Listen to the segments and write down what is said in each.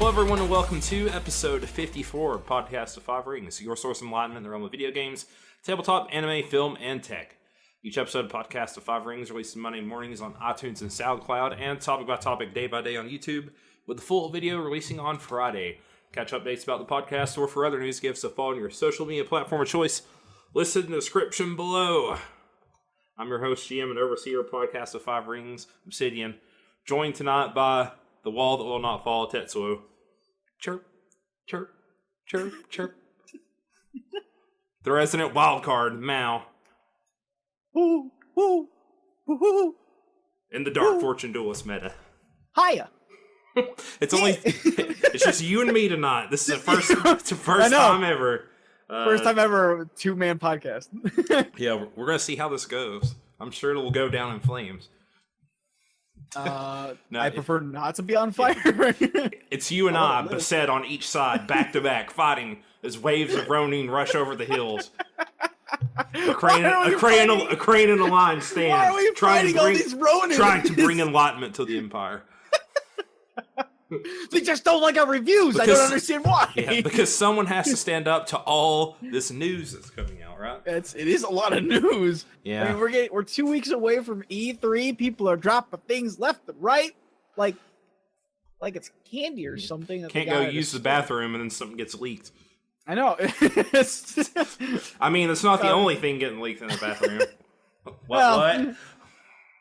Hello everyone and welcome to episode 54 of Podcast of Five Rings, your source of enlightenment in the realm of video games, tabletop, anime, film, and tech. Each episode of Podcast of Five Rings releases Monday mornings on iTunes and SoundCloud, and topic by topic, day by day on YouTube, with the full video releasing on Friday. Catch updates about the podcast or for other news, give us a follow on your social media platform of choice, listed in the description below. I'm your host, GM, and overseer of Podcast of Five Rings, Obsidian, joined tonight by the wall that will not fall, Tetsuo. Chirp, chirp, chirp, chirp. The resident wildcard, Mao. Woo, woo, woo, woo. In the Dark Fortune Duelist meta. Hiya. It's just you and me tonight. This is the first time ever. First time ever, two-man podcast. Yeah, we're going to see how this goes. I'm sure it'll go down in flames. I prefer not to be on fire. It's you and I, beset on each side, back to back, fighting as waves of Ronin rush over the hills. A crane and a lion stand. Why are we fighting all these Ronins? Trying to bring enlightenment to the Empire. They just don't like our reviews. I don't understand why. Yeah, because someone has to stand up to all this news that's coming out, right? It is a lot of news. Yeah. I mean, we're 2 weeks away from E3. People are dropping things left and right, like it's candy or something. Can't go use the bathroom and then something gets leaked. I know. I mean, it's not the only thing getting leaked in the bathroom. What?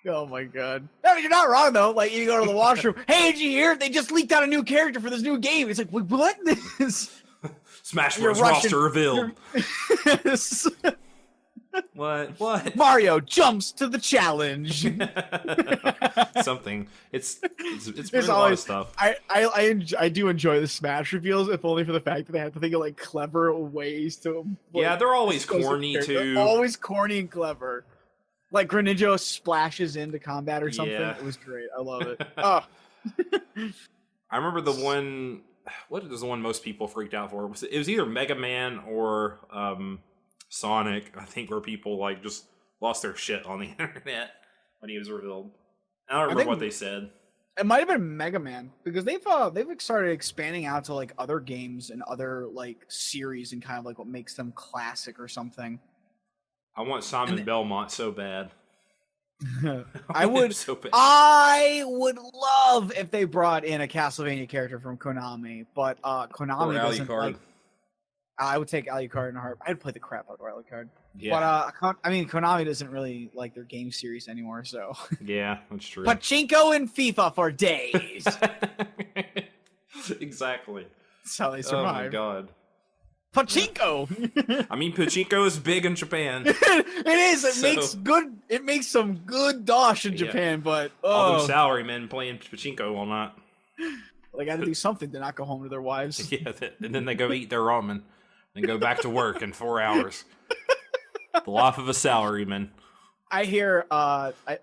Oh my god. I mean, you're not wrong though. Like, you go to the washroom. Hey, did you hear? They just leaked out a new character for this new game. It's like, wait, what? Smash Bros. Roster revealed. What? Mario jumps to the challenge. Something. It's really a lot of stuff. I do enjoy the Smash reveals, if only for the fact that they have to think of like clever ways to. Yeah, they're always corny too. They're always corny and clever. Like Greninja splashes into combat or something. Yeah. It was great. I love it. Oh. I remember the one. What was the one most people freaked out for? It was either Mega Man or Sonic. I think where people like just lost their shit on the internet when he was revealed. I don't remember what they said. It might have been Mega Man because they've started expanding out to like other games and other like series and kind of like what makes them classic or something. I want Simon Belmont so bad. I would love if they brought in a Castlevania character from Konami, but Konami doesn't like. I would take Alucard in a heart. I'd play the crap out of Alucard. Yeah. But I mean, Konami doesn't really like their game series anymore, so. Yeah, that's true. Pachinko and FIFA for days. Exactly. That's how they survive. Oh my god. Pachinko. I mean, Pachinko is big in Japan. It is. It makes some good dosh in Japan, but all them salarymen playing Pachinko all night. They got to do something to not go home to their wives. Yeah, and then they go eat their ramen, and go back to work in 4 hours. The life of a salaryman. I hear.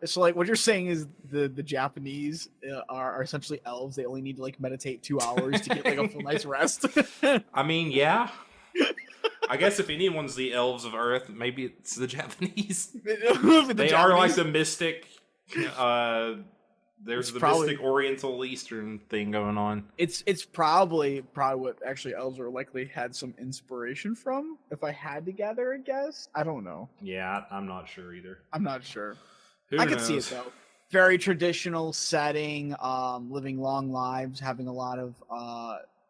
So like, what you're saying is the Japanese are essentially elves. They only need to like meditate 2 hours to get like a full night's rest. I mean, yeah. I guess if anyone's the elves of Earth, maybe it's the Japanese. They are like the mystic. There's the mystic Oriental Eastern thing going on. It's probably what actually elves are likely had some inspiration from. If I had to gather a guess, I don't know. Yeah, I'm not sure either. I'm not sure. Who I knows? could see it though. Very traditional setting, living long lives, having a lot of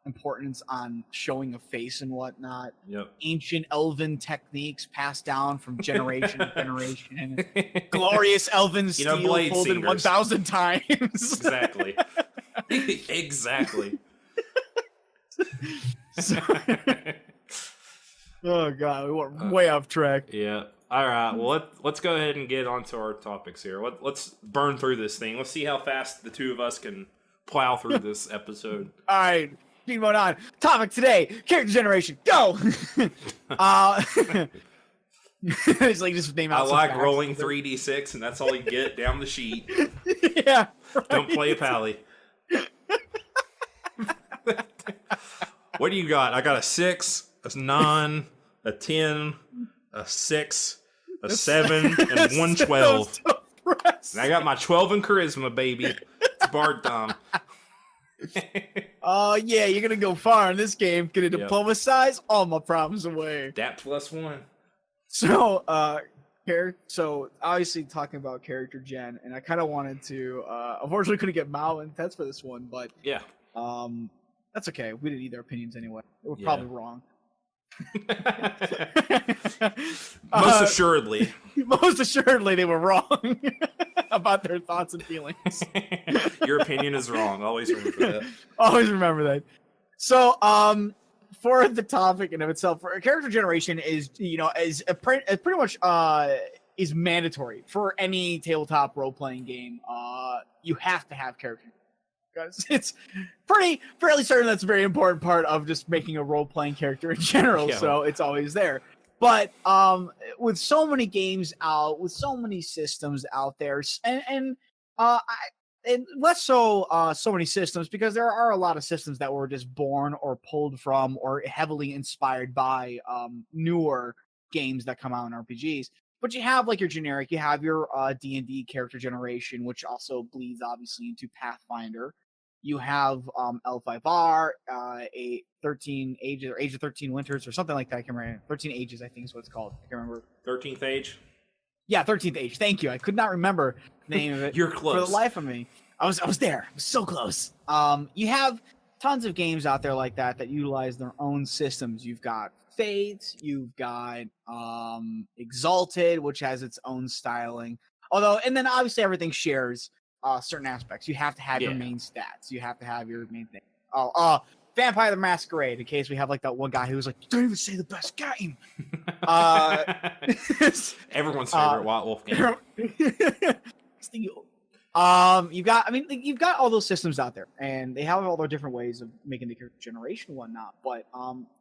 importance on showing a face and whatnot. Yep. Ancient elven techniques passed down from generation to generation. Glorious elven steel folded 1,000 times. Exactly. Exactly. Oh god, we went way off track. Yeah. All right. Well, let's go ahead and get onto our topics here. Let's burn through this thing. Let's see how fast the two of us can plow through this episode. All right. Speed mode on. Topic today: character generation. Go. It's like just name out. I like rolling 3d6, and that's all you get down the sheet. Yeah. Right. Don't play a pally. What do you got? I got a 6, a 9, a 10, a 6, a 7, and 112. And I got my 12 in charisma, baby. It's Bard time. Oh yeah, you're gonna go far in this game. Gonna diplomatize all my problems away. Dat +1. So, so obviously talking about character gen, and I kind of wanted to. Unfortunately, couldn't get Mao and Tets for this one, but yeah, that's okay. We didn't either opinions anyway. We're probably wrong. Most assuredly. Most assuredly, they were wrong about their thoughts and feelings. Your opinion is wrong. Always remember that. Always remember that. So, for the topic in of itself, for character generation is pretty much is mandatory for any tabletop role playing game. You have to have character. Because it's fairly certain that's a very important part of just making a role-playing character in general, so it's always there. But with so many games out, with so many systems out there, and less so so many systems, because there are a lot of systems that were just born or pulled from or heavily inspired by newer games that come out in RPGs. But you have like your generic, you have your D&D character generation, which also bleeds obviously into Pathfinder. You have L5R, a 13 ages or Age of 13 Winters or something like that. I can't remember. 13 Ages, I think is what it's called. I can't remember. 13th Age? Yeah, 13th Age. Thank you. I could not remember the name of it. You're close. For the life of me. I was there. I was so close. You have tons of games out there like that utilize their own systems. You've got Fate, you've got Exalted, which has its own styling. And then obviously everything shares certain aspects. You have to have your main stats. You have to have your main thing. Vampire the Masquerade, in case we have like that one guy who's like, don't even say the best game. Everyone's favorite White Wolf game. You've got all those systems out there, and they have all their different ways of making the character generation and whatnot. But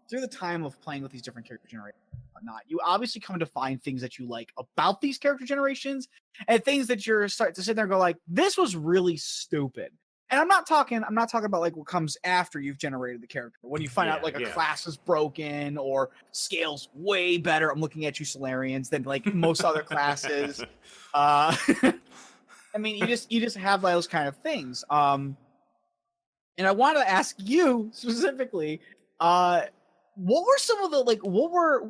through the time of playing with these different character generations and whatnot, you obviously come to find things that you like about these character generations, and things that you're starting to sit there and go like, this was really stupid. And I'm not talking about like what comes after you've generated the character. When you find out like a class is broken or scales way better. I'm looking at you, Solarians, than like most other classes. I mean, you just have those kind of things. And I want to ask you specifically, what were some of the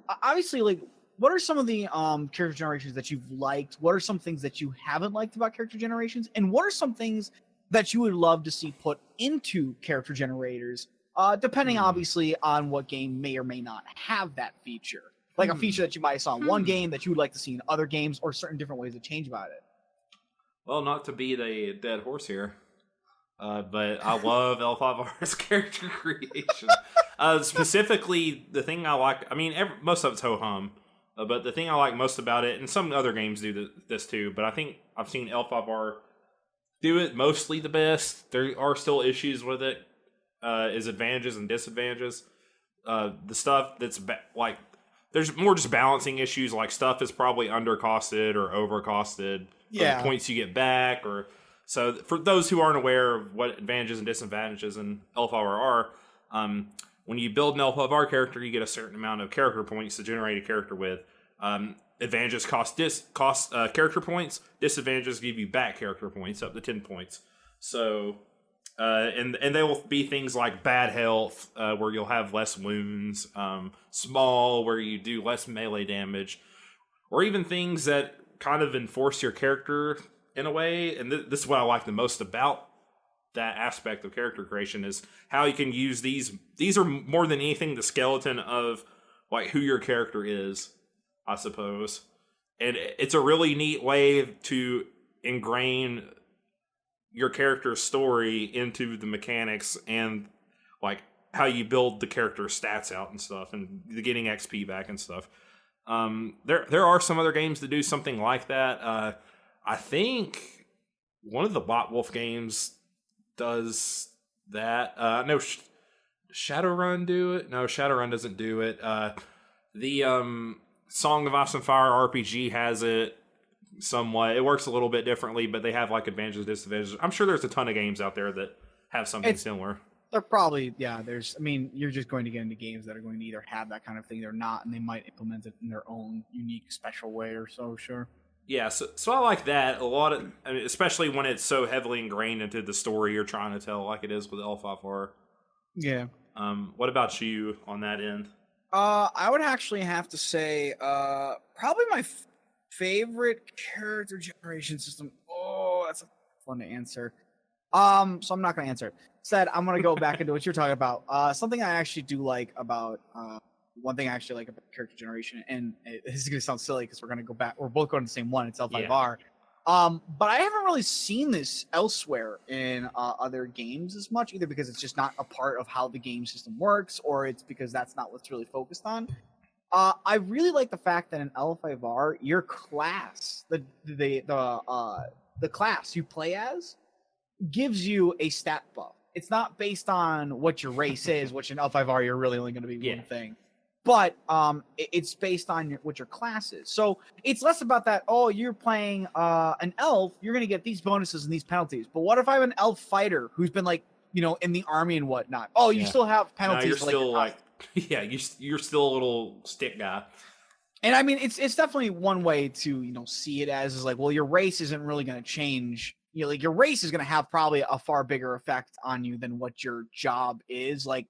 what are some of the character generations that you've liked? What are some things that you haven't liked about character generations? And what are some things that you would love to see put into character generators, depending obviously on what game may or may not have that feature? Like a feature that you might have saw in one game that you would like to see in other games, or certain different ways to change about it. Well, not to beat a dead horse here, but I love L5R's character creation. Specifically, the thing I like, I mean, most of it's ho-hum, but the thing I like most about it, and some other games do this too, but I think I've seen L5R do it mostly the best. There are still issues with it, is advantages and disadvantages. The stuff that's there's more just balancing issues, like stuff is probably undercosted or overcosted. The points you get back, or so for those who aren't aware of what advantages and disadvantages in L5R are, when you build an L5R character, you get a certain amount of character points to generate a character with. Advantages cost character points. Disadvantages give you back character points up to 10 points. So, and they will be things like bad health, where you'll have less wounds, small, where you do less melee damage, or even things that kind of enforce your character in a way. And this is what I like the most about that aspect of character creation, is how you can use these. These are more than anything the skeleton of like who your character is, I suppose. And it's a really neat way to ingrain your character's story into the mechanics and like how you build the character's stats out and stuff, and getting XP back and stuff. There are some other games that do something like that. I think one of the Bot Wolf games does that. No, Shadowrun do it. No, Shadowrun doesn't do it. The Song of Ice and Fire RPG has it somewhat. It works a little bit differently, but they have like advantages, disadvantages. I'm sure there's a ton of games out there that have something similar. They're probably, you're just going to get into games that are going to either have that kind of thing or not, and they might implement it in their own unique, special way or so, sure. Yeah, so I like that a lot of, I mean, especially when it's so heavily ingrained into the story you're trying to tell, like it is with L5R. Yeah. What about you on that end? I would actually have to say, probably my favorite character generation system. Oh, that's a fun to answer. So I'm not gonna answer it. Instead, I'm gonna go back into what you're talking about. Something I actually do like about, one thing I actually like about character generation, and this is gonna sound silly because we're gonna go back. We're both going to the same one. It's L5R. But I haven't really seen this elsewhere in other games as much, either because it's just not a part of how the game system works, or it's because that's not what's really focused on. I really like the fact that in L5R, your class, the class you play as, gives you a stat buff. It's not based on what your race is, which in L5R you're really only going to be one thing. But it's based on what your class is. So it's less about that, oh, you're playing an elf, you're going to get these bonuses and these penalties. But what if I'm an elf fighter who's been like, in the army and whatnot? Oh, you still have penalties. No, you're for, still you're still a little stick guy. And I mean, it's definitely one way to, see it as is like, well, your race isn't really going to change. Like your race is going to have probably a far bigger effect on you than what your job is. Like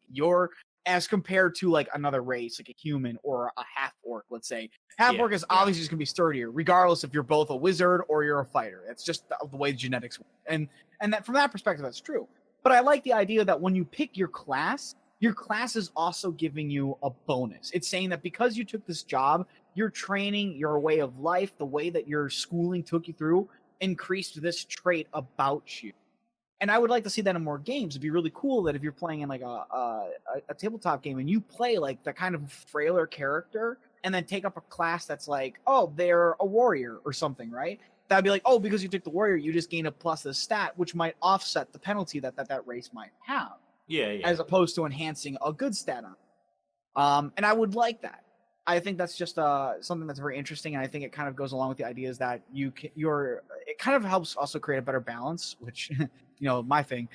as compared to like another race, like a human or a half orc, let's say. Half orc is obviously just going to be sturdier, regardless if you're both a wizard or you're a fighter. It's just the way genetics work. And that from that perspective, that's true. But I like the idea that when you pick your class is also giving you a bonus. It's saying that because you took this job, your training, your way of life, the way that your schooling took you through, increased this trait about you. And I would like to see that in more games. It'd be really cool that if you're playing in like a tabletop game and you play like the kind of frailer character and then take up a class that's like, oh, they're a warrior or something, right? That'd be like, oh, because you took the warrior, you just gain a plus this stat, which might offset the penalty that race might have. Yeah. As opposed to enhancing a good stat on. And I would like that. I think that's just something that's very interesting, and I think it kind of goes along with the ideas that it kind of helps also create a better balance, which my thing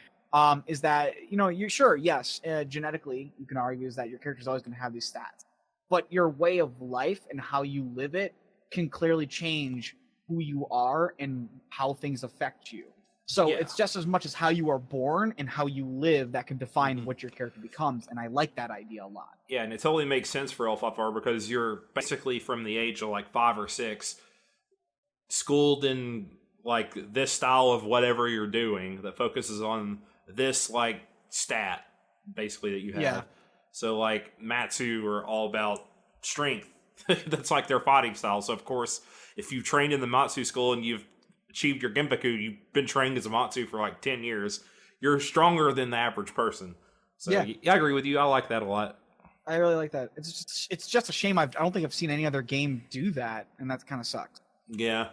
is that you're sure, yes, genetically you can argue is that your character's always going to have these stats, but your way of life and how you live it can clearly change who you are and how things affect you. So it's just as much as how you are born and how you live that can define what your character becomes, and I like that idea a lot. Yeah, and it totally makes sense for L5R because you're basically from the age of like 5 or 6 schooled in like this style of whatever you're doing that focuses on this like stat basically that you have. Yeah. So like Matsu are all about strength. That's like their fighting style. So of course, if you trained in the Matsu school and you've achieved your Genpaku, you've been trained as a Matsu for like 10 years, you're stronger than the average person. So yeah, I agree with you. I like that a lot. I really like that. It's just a shame I don't think I've seen any other game do that, and that kind of sucks. Yeah.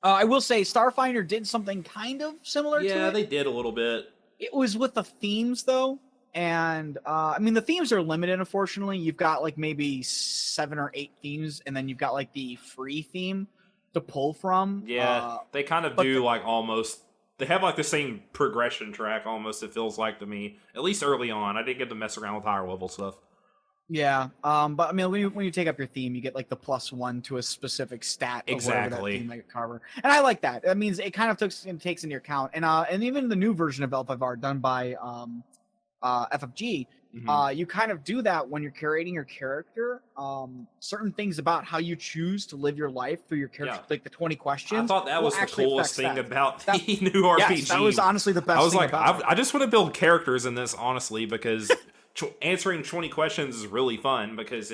I will say Starfinder did something kind of similar to it. Yeah, they did a little bit. It was with the themes, though. And, I mean, the themes are limited, unfortunately. You've got, like, maybe 7 or 8 themes, and then you've got, like, the free theme to pull from. Yeah, they kind of do, like, almost... They have, like, the same progression track, almost, it feels like to me. At least early on. I didn't get to mess around with higher level stuff. Yeah, but I mean, when you take up your theme, you get like the +1 to a specific stat. Exactly. Of that theme might cover, and I like that. That means it kind of takes into account, and even the new version of L5R done by FFG, you kind of do that when you're creating your character. Certain things about how you choose to live your life through your character, like the 20 questions. I thought that was the coolest thing about the new RPG. Yes, that was honestly the best. I was thing like, about I just want to build characters in this, honestly, because. Answering 20 questions is really fun because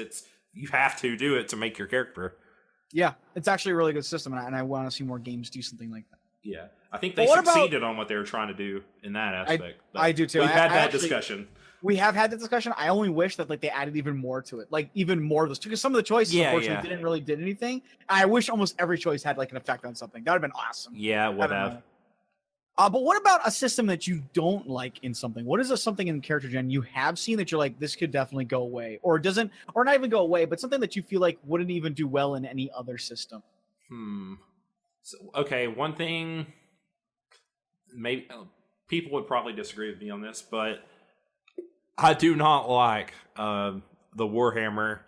you have to do it to make your character. Yeah, it's actually a really good system, and I want to see more games do something like that. Yeah, I think they succeeded on what they were trying to do in that aspect. I do too. We've had that discussion. We have had that discussion. I only wish that they added even more to it, like even more of those, because some of the choices unfortunately didn't really did anything. I wish almost every choice had like an effect on something. That would have been awesome. Yeah, it would have. But what about a system that you don't like in something? What is something in character gen you have seen that you're like, this could definitely go away, or doesn't, or not even go away, but something that you feel like wouldn't even do well in any other system? So, okay, one thing, maybe people would probably disagree with me on this, but I do not like the Warhammer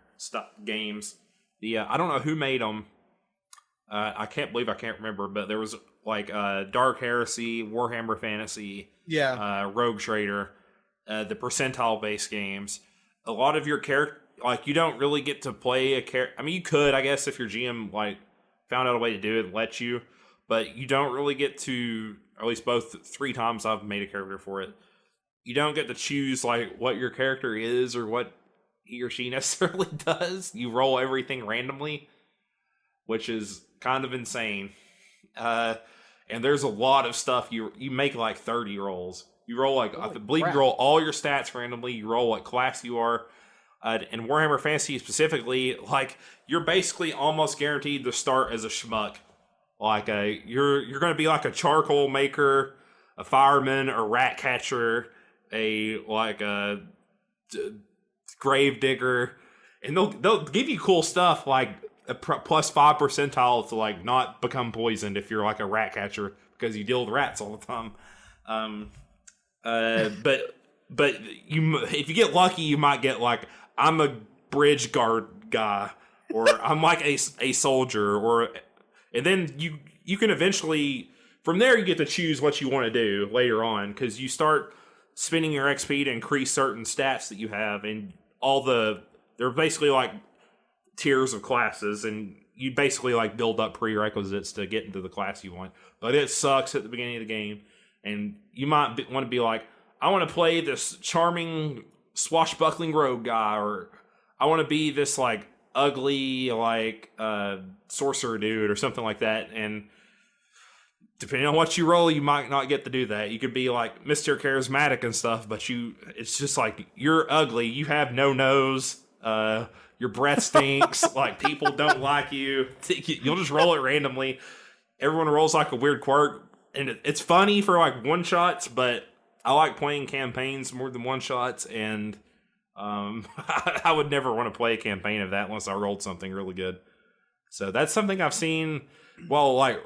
games. I don't know who made them. I can't believe I can't remember, but there was like Dark Heresy, Warhammer Fantasy, Rogue Trader, the percentile based games. A lot of your character, like you don't really get to play a character. I mean, you could, I guess, if your GM like found out a way to do it and let you, but you don't really get to. Or at least both 3 times I've made a character for it. You don't get to choose like what your character is or what he or she necessarily does. You roll everything randomly, which is kind of insane. And there's a lot of stuff. You make like 30 rolls. You roll like, I believe you roll all your stats randomly. You roll what class you are. In Warhammer Fantasy specifically, like you're basically almost guaranteed to start as a schmuck. Like you're going to be like a charcoal maker, a fireman, a rat catcher, a grave digger, and they'll give you cool stuff like a plus 5 percentile to like not become poisoned if you're like a rat catcher because you deal with rats all the time. But if you get lucky, you might get like I'm a bridge guard guy, or I'm like a soldier, and then you can eventually, from there, you get to choose what you want to do later on, because you start spending your XP to increase certain stats that you have, and they're basically like tiers of classes, and you basically like build up prerequisites to get into the class you want. But it sucks at the beginning of the game, and you might want to be like, I want to play this charming swashbuckling rogue guy, or I want to be this like ugly like sorcerer dude or something like that, and depending on what you roll, you might not get to do that. You could be like Mr. Charismatic and stuff, but it's just like you're ugly, you have no nose, your breath stinks, like people don't like you. You'll just roll it randomly. Everyone rolls like a weird quirk, and it's funny for like one shots, but I like playing campaigns more than one shots, and I would never want to play a campaign of that unless I rolled something really good. So that's something I've seen. Well, like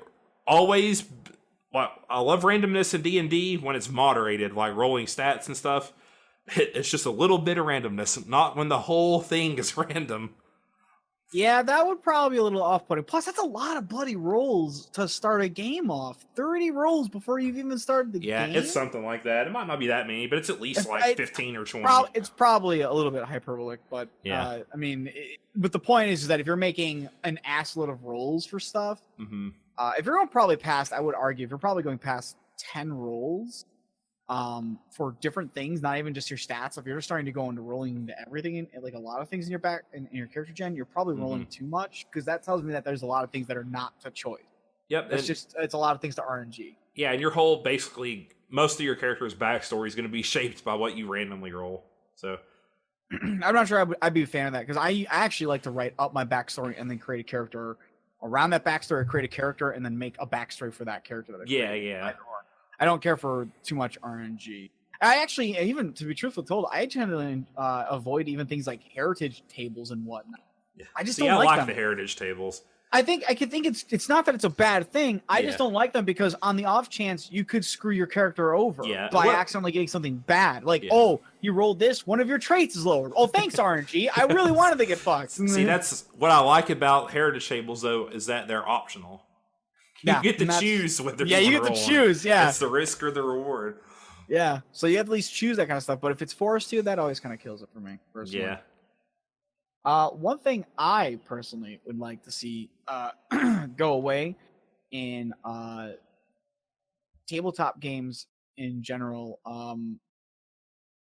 always, well, I love randomness in D&D when it's moderated, like rolling stats and stuff. It's just a little bit of randomness, not when the whole thing is random. Yeah, that would probably be a little off-putting. Plus, that's a lot of bloody rolls to start a game off. 30 rolls before you've even started the game? Yeah, it's something like that. It might not be that many, but it's at least 15 or 20. It's probably a little bit hyperbolic, but yeah. I mean, but the point is that if you're making an assload of rolls for stuff, if you're going probably past, I would argue, if you're probably going past 10 rolls for different things, not even just your stats. If you're just starting to go into rolling into everything, like a lot of things in your in your character gen, you're probably rolling too much, because that tells me that there's a lot of things that are not to choice. Yep, it's a lot of things to RNG. Yeah, and your whole basically most of your character's backstory is going to be shaped by what you randomly roll. So I'm not sure I'd be a fan of that, because I actually like to write up my backstory and then create a character around that backstory, create a character, and then make a backstory for that character. Yeah. I don't care for too much RNG. I actually, even to be truthfully told, I tend to avoid even things like heritage tables and whatnot. Yeah. I just don't like them. The heritage tables. I think it's not that it's a bad thing. I just don't like them, because on the off chance you could screw your character over by accidentally getting something bad. Like, oh, you rolled this, one of your traits is lowered. Oh, thanks, RNG. I really wanted to get fucked. See, that's what I like about heritage tables, though, is that they're optional. You get to choose whether you get to choose. Yeah, it's the risk or the reward. Yeah, so you at least choose that kind of stuff. But if it's forced to, that always kind of kills it for me personally. Yeah. One thing I personally would like to see go away in tabletop games in general,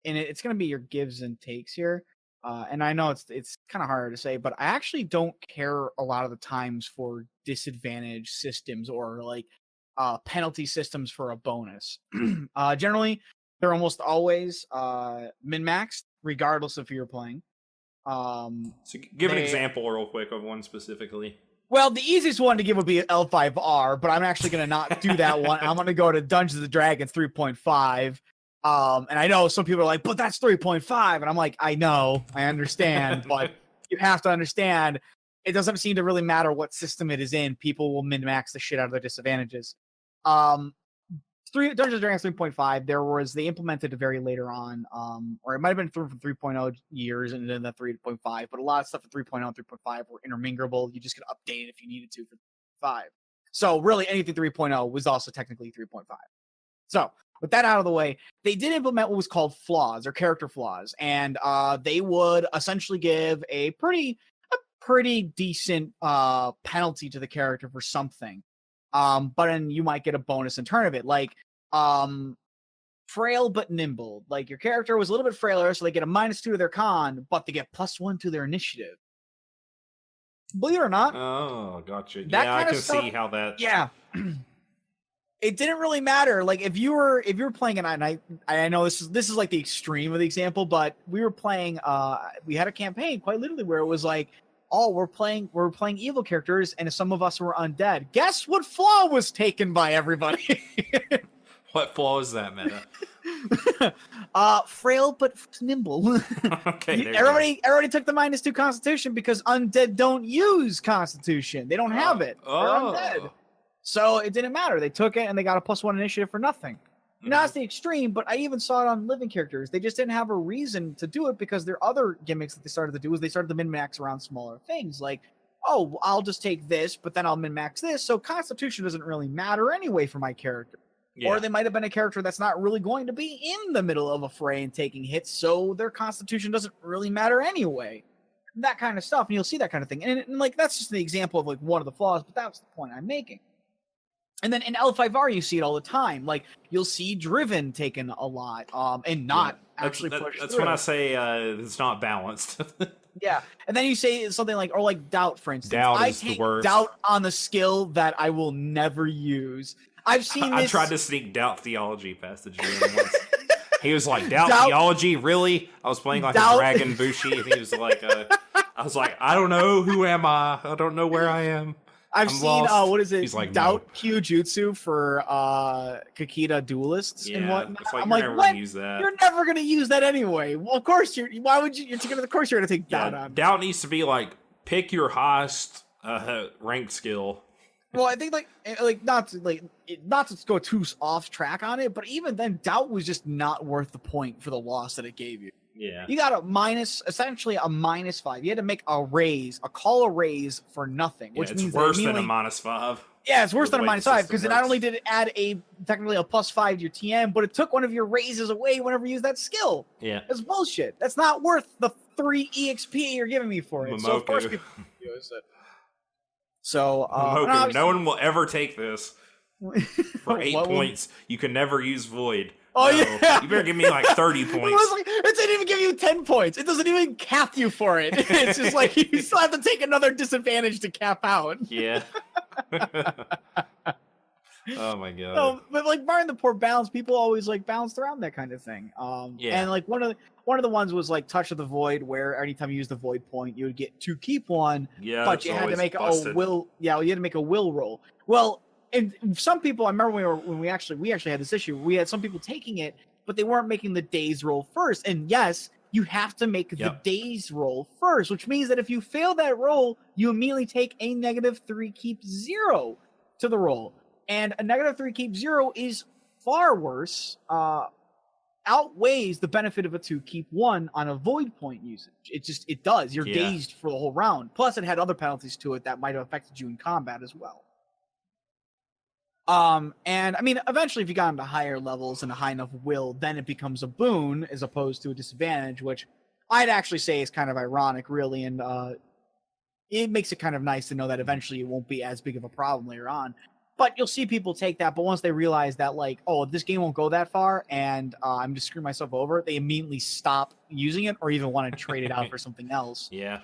and it's going to be your gives and takes here. And I know it's kind of hard to say, but I actually don't care a lot of the times for disadvantage systems or like penalty systems for a bonus. Generally, they're almost always min-maxed, regardless of who you're playing. So give an example real quick of one specifically. Well, the easiest one to give would be L5R, but I'm actually going to not do that one. I'm going to go to Dungeons & Dragons 3.5. And I know some people are like, but that's 3.5. And I'm like, I know, I understand, but you have to understand, it doesn't seem to really matter what system it is in. People will min-max the shit out of their disadvantages. Dungeons & Dragons 3.5, they implemented it very later on, or it might have been from 3.0 years and then the 3.5, but a lot of stuff in 3.0 and 3.5 were interminglable. You just could update it if you needed to for 3.5. So really anything 3.0 was also technically 3.5. So with that out of the way, they did implement what was called flaws or character flaws, and they would essentially give a pretty decent penalty to the character for something. But then you might get a bonus in turn of it, like frail but nimble. Like your character was a little bit frailer, so they get a -2 to their con, but they get +1 to their initiative. Believe it or not. Oh, gotcha. That Yeah, I kind of can stuff, see how that. Yeah. It didn't really matter. Like if you were playing, and I know this is like the extreme of the example, but we were playing. We had a campaign quite literally where it was like, oh, we're playing evil characters, and some of us were undead. Guess what flaw was taken by everybody? What flaw is that, Meta? Frail but nimble. Okay, everybody took the -2 Constitution because undead don't use Constitution. They don't have it. They're undead. So it didn't matter. They took it and they got a +1 initiative for nothing. Mm-hmm. Now that's the extreme, but I even saw it on living characters. They just didn't have a reason to do it because their other gimmicks that they started to do was they started to min-max around smaller things. Like, oh, I'll just take this, but then I'll min-max this. So Constitution doesn't really matter anyway for my character. Yeah. Or they might have been a character that's not really going to be in the middle of a fray and taking hits, so their Constitution doesn't really matter anyway. That kind of stuff, and you'll see that kind of thing. And like that's just an example of like one of the flaws, but that was the point I'm making. And then in L5R, you see it all the time. Like you'll see Driven taken a lot, and not actually pushed. That's when I say it's not balanced. Yeah, and then you say something like, or like Doubt, for instance. Doubt is the worst. Doubt on the skill that I will never use. I've seen this. I tried to sneak Doubt Theology past the GM once. He was like, Doubt Theology? Really? I was playing like a Dragon Bushi, and he was like, I was like, I don't know. Who am I? I don't know where I am. I've seen, what is it? He's like, Doubt Kyujutsu for Kakita duelists and whatnot. It's like, I'm you're like, never what? Gonna use that. You're never going to use that anyway. Well, of course why would you? Of course you're going to take Doubt on. Doubt needs to be like, pick your highest ranked skill. Well, I think not to go too off track on it, but even then, Doubt was just not worth the point for the loss that it gave you. Yeah, you got essentially a -5. You had to make a call a raise for nothing, which means worse than a -5. Yeah, it's worse than a -5 because not only did it add technically a +5 to your TM, but it took one of your raises away whenever you use that skill. Yeah, it's bullshit. That's not worth the 3 EXP you're giving me for it. Momoku. So of course people use it. So no one will ever take this for 8 points. You can never use Void. Oh, no. Yeah. You better give me like 30 points. It didn't even give you 10 points. It doesn't even cap you for it. It's just like you still have to take another disadvantage to cap out. Yeah. Oh my god. No, but like barring the poor balance, people always like bounced around that kind of thing. And like one of the ones was like Touch of the Void, where anytime you use the Void point, you would get to keep one. Yeah, but you had to make a will. Yeah, you had to make a will roll. Well, and some people, I remember when we actually had this issue. We had some people taking it, but they weren't making the days roll first. And yes, you have to make the days roll first, which means that if you fail that roll, you immediately take a -3 keep 0 to the roll. And a -3 keep 0 is far worse, outweighs the benefit of a 2 keep 1 on a void point usage. It does. You're dazed for the whole round. Plus, it had other penalties to it that might have affected you in combat as well. And I mean, eventually, if you got into higher levels and a high enough will, then it becomes a boon as opposed to a disadvantage, which I'd actually say is kind of ironic, really. And it makes it kind of nice to know that eventually it won't be as big of a problem later on. But you'll see people take that, but once they realize that, like, oh, this game won't go that far, and I'm just screwing myself over, they immediately stop using it or even want to trade it out for something else. Yeah.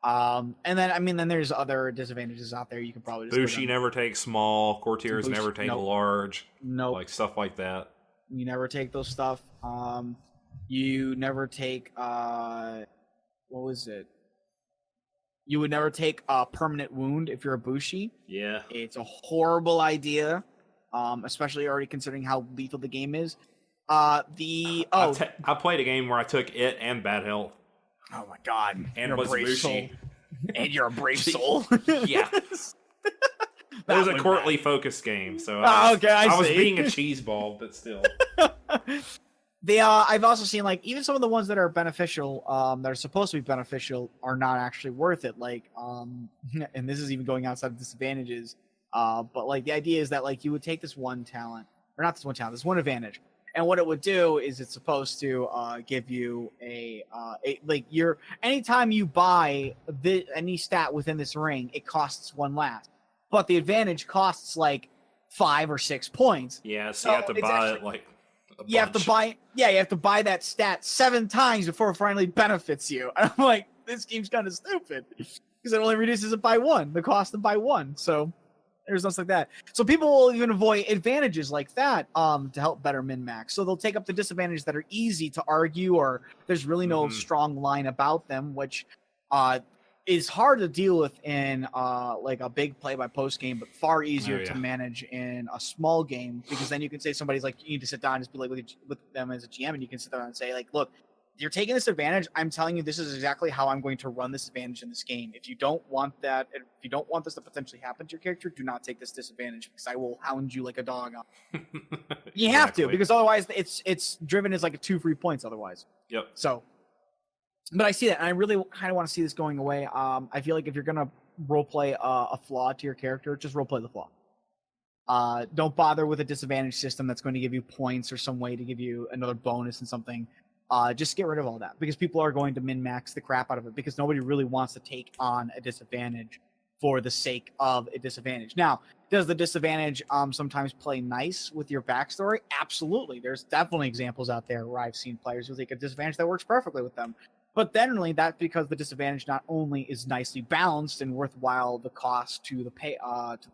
And then there's other disadvantages out there you can probably just Bushi never takes small, courtiers never take large. No. Like stuff like that. You never take those stuff. You never take what was it? You would never take a permanent wound if you're a Bushi. Yeah. It's a horrible idea. Especially already considering how lethal the game is. I played a game where I took it and bad health. Oh my god! And you're was a brave soul. And you're a brave soul. Yeah. That was a courtly focused game, so I was being a cheeseball, but still. I've also seen like even some of the ones that are beneficial, that are supposed to be beneficial, are not actually worth it. Like, and this is even going outside of disadvantages. But like the idea is that like you would take this one talent, or not this one talent, this one advantage, and what it would do is it's supposed to give you a like your anytime you buy any stat within this ring, it costs one last, but the advantage costs like 5 or 6 points. Yeah, so you have to buy it like a you have to buy that stat 7 times before it finally benefits you. And I'm like, this game's kind of stupid because it only reduces it by 1, the cost by 1. So there's nothing like that. So people will even avoid advantages like that to help better min-max. So they'll take up the disadvantages that are easy to argue, or there's really no strong line about them, which is hard to deal with in like a big play-by-post game, but far easier to manage in a small game, because then you can say somebody's like, you need to sit down and just be like with them as a GM, and you can sit down and say like, look, you're taking this advantage. I'm telling you, this is exactly how I'm going to run this advantage in this game. If you don't want that, if you don't want this to potentially happen to your character, do not take this disadvantage, because I will hound you like a dog. You have to, because otherwise it's driven as like a 2 free points otherwise. Yep. So, but I see that, and I really kind of want to see this going away. I feel like if you're gonna roleplay a flaw to your character, just roleplay the flaw. Don't bother with a disadvantage system that's going to give you points or some way to give you another bonus and something. Just get rid of all that, because people are going to min-max the crap out of it, because nobody really wants to take on a disadvantage for the sake of a disadvantage. Now, does the disadvantage sometimes play nice with your backstory? Absolutely. There's definitely examples out there where I've seen players who take a disadvantage that works perfectly with them. But generally, that's because the disadvantage not only is nicely balanced and worthwhile the cost to the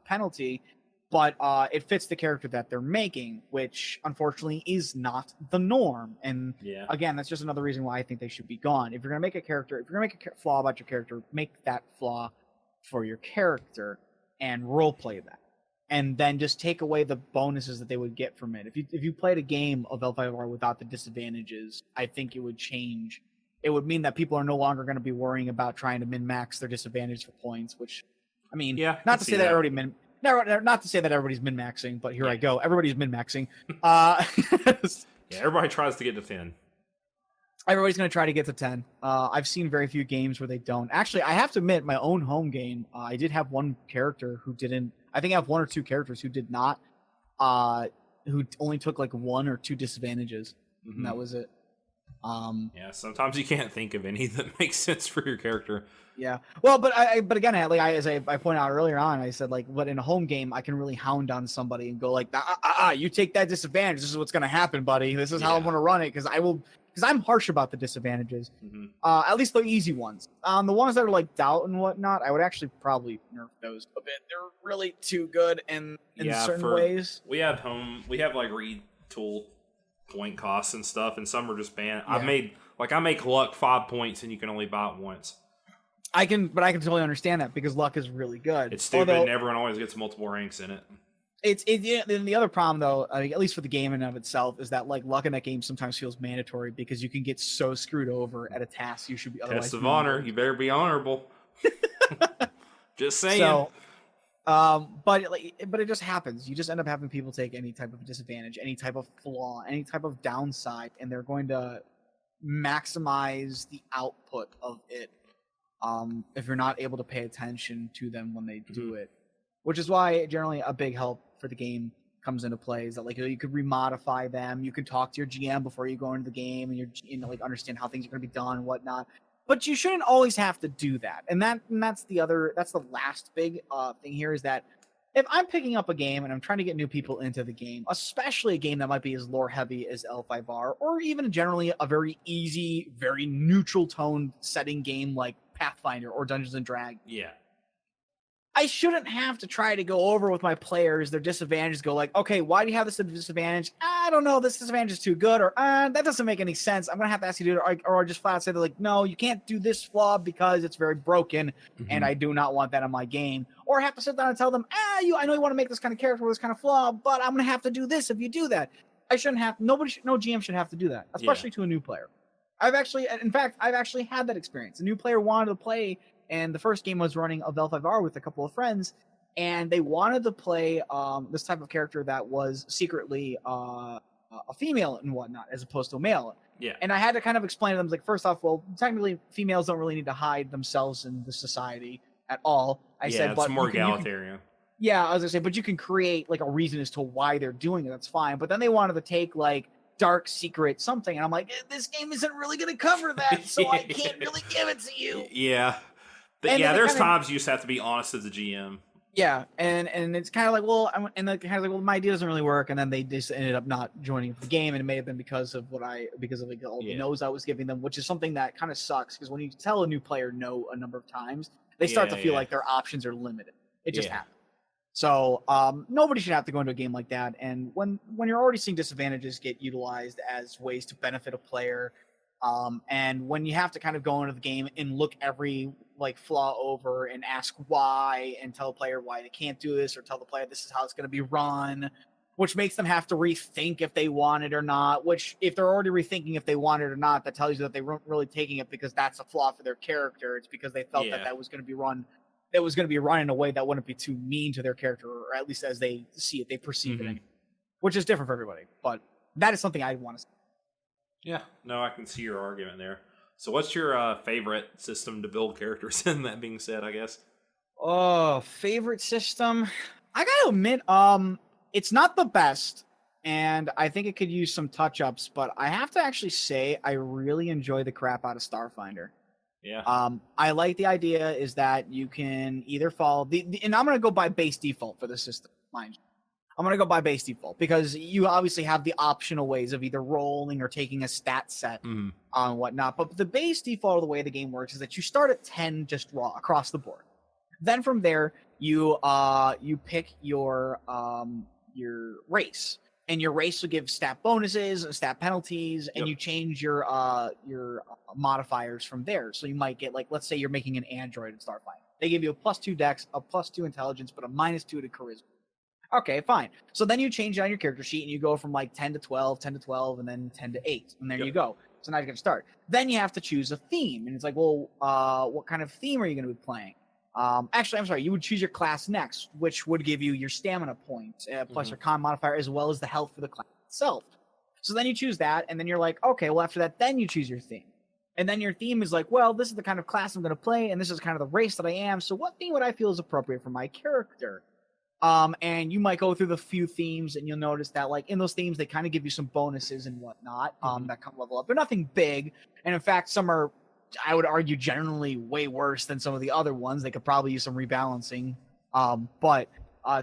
penalty, but it fits the character that they're making, which unfortunately is not the norm. And again, that's just another reason why I think they should be gone. If you're gonna make a flaw about your character, make that flaw for your character and roleplay that, and then just take away the bonuses that they would get from it. If you played a game of L5R without the disadvantages, I think it would change. It would mean that people are no longer going to be worrying about trying to min-max their disadvantage for points, which, I mean, not to say that everybody's min-maxing, but here I go. Everybody's min-maxing. Everybody tries to get to 10. Everybody's going to try to get to 10. I've seen very few games where they don't. Actually, I have to admit, my own home game, I did have one character who didn't. I think I have 1 or 2 characters who did not, who only took like 1 or 2 disadvantages, and that was it. Sometimes you can't think of any that makes sense for your character. Yeah, well, but again, as I pointed out earlier on, I said like, but in a home game, I can really hound on somebody and go like, you take that disadvantage. This is what's going to happen, buddy. This is how I'm going to run it, because I'm harsh about the disadvantages. At least the easy ones. The ones that are like doubt and whatnot, I would actually probably nerf those a bit. They're really too good in certain ways. We have like retool point costs and stuff, and some are just banned. I make luck 5 points, and you can only buy it once. I can totally understand that, because luck is really good. It's stupid, and everyone always gets multiple ranks in it. And the other problem, though, I mean, at least for the game in and of itself, is that like luck in that game sometimes feels mandatory, because you can get so screwed over at a task you should be otherwise. Test of honor, you better be honorable. Just saying. So, but it just happens. You just end up having people take any type of disadvantage, any type of flaw, any type of downside, and they're going to maximize the output of it. If you're not able to pay attention to them when they do it, which is why generally a big help for the game comes into play is that like you could remodify them. You can talk to your GM before you go into the game, and like understand how things are going to be done and whatnot. But you shouldn't always have to do that. And that's the last big thing here, is that if I'm picking up a game and I'm trying to get new people into the game, especially a game that might be as lore heavy as L5R, or even generally a very easy, very neutral toned setting game like Pathfinder or Dungeons and Dragons. Yeah. I shouldn't have to try to go over with my players their disadvantages, go like, okay, why do you have this disadvantage? I don't know, this disadvantage is too good, or that doesn't make any sense. I'm going to have to ask you to do it, or just flat out say, like, no, you can't do this flaw because it's very broken, and I do not want that in my game. Or I have to sit down and tell them, I know you want to make this kind of character with this kind of flaw, but I'm going to have to do this if you do that. I shouldn't have, no GM should have to do that, especially to a new player. I've actually had that experience. A new player wanted to play, and the first game was running of L5R with a couple of friends, and they wanted to play this type of character that was secretly a female and whatnot, as opposed to a male. Yeah. And I had to kind of explain to them, like, first off, well, technically females don't really need to hide themselves in the society at all. I said, it's more egalitarian. Yeah, I was gonna say, but you can create like a reason as to why they're doing it. That's fine. But then they wanted to take like dark secret something, and I'm like, this game isn't really gonna cover that, so I can't really give it to you. Yeah. But And yeah, then there's times you just have to be honest as a GM. yeah, and it's kind of like, well, and then kind of like, well, my idea doesn't really work, and then they just ended up not joining the game, and it may have been because of like all the no's I was giving them, which is something that kind of sucks because when you tell a new player no a number of times, they start to feel like their options are limited. It just happens. So nobody should have to go into a game like that. And when you're already seeing disadvantages get utilized as ways to benefit a player, and when you have to kind of go into the game and look every like flaw over and ask why and tell the player why they can't do this or tell the player this is how it's going to be run, which makes them have to rethink if they want it or not, which if they're already rethinking if they want it or not, that tells you that they weren't really taking it because that's a flaw for their character. It's because they felt that was going to be run. It was going to be run in a way that wouldn't be too mean to their character, or at least as they see it, they perceive it, which is different for everybody. But that is something I want to see. Yeah, no, I can see your argument there. So what's your favorite system to build characters in, that being said, I guess? Oh, favorite system? I got to admit, it's not the best, and I think it could use some touch-ups, but I have to actually say I really enjoy the crap out of Starfinder. Yeah. I like the idea is that you can either follow and I'm going to go by base default for the system, mind you. I'm going to go by base default because you obviously have the optional ways of either rolling or taking a stat set on whatnot. But the base default of the way the game works is that you start at 10 just raw across the board. Then from there, you pick your race. And your race will give stat bonuses and stat penalties, and you change your modifiers from there. So you might get, like, let's say you're making an android in Starfinder. They give you a +2 dex, a +2 intelligence, but a -2 to charisma. Okay, fine. So then you change it on your character sheet, and you go from like 10 to 12, 10 to 12, and then 10 to 8. And there you go. So now you're going to start. Then you have to choose a theme. And it's like, well, what kind of theme are you going to be playing? Actually, I'm sorry, you would choose your class next, which would give you your stamina points, plus your con modifier, as well as the health for the class itself. So then you choose that, and then you're like, okay, well, after that, then you choose your theme. And then your theme is like, well, this is the kind of class I'm going to play, and this is kind of the race that I am, so what theme would I feel is appropriate for my character? And you might go through the few themes, and you'll notice that, like, in those themes, they kind of give you some bonuses and whatnot, that come level up. They're nothing big, and in fact, some are, I would argue, generally way worse than some of the other ones. They could probably use some rebalancing, but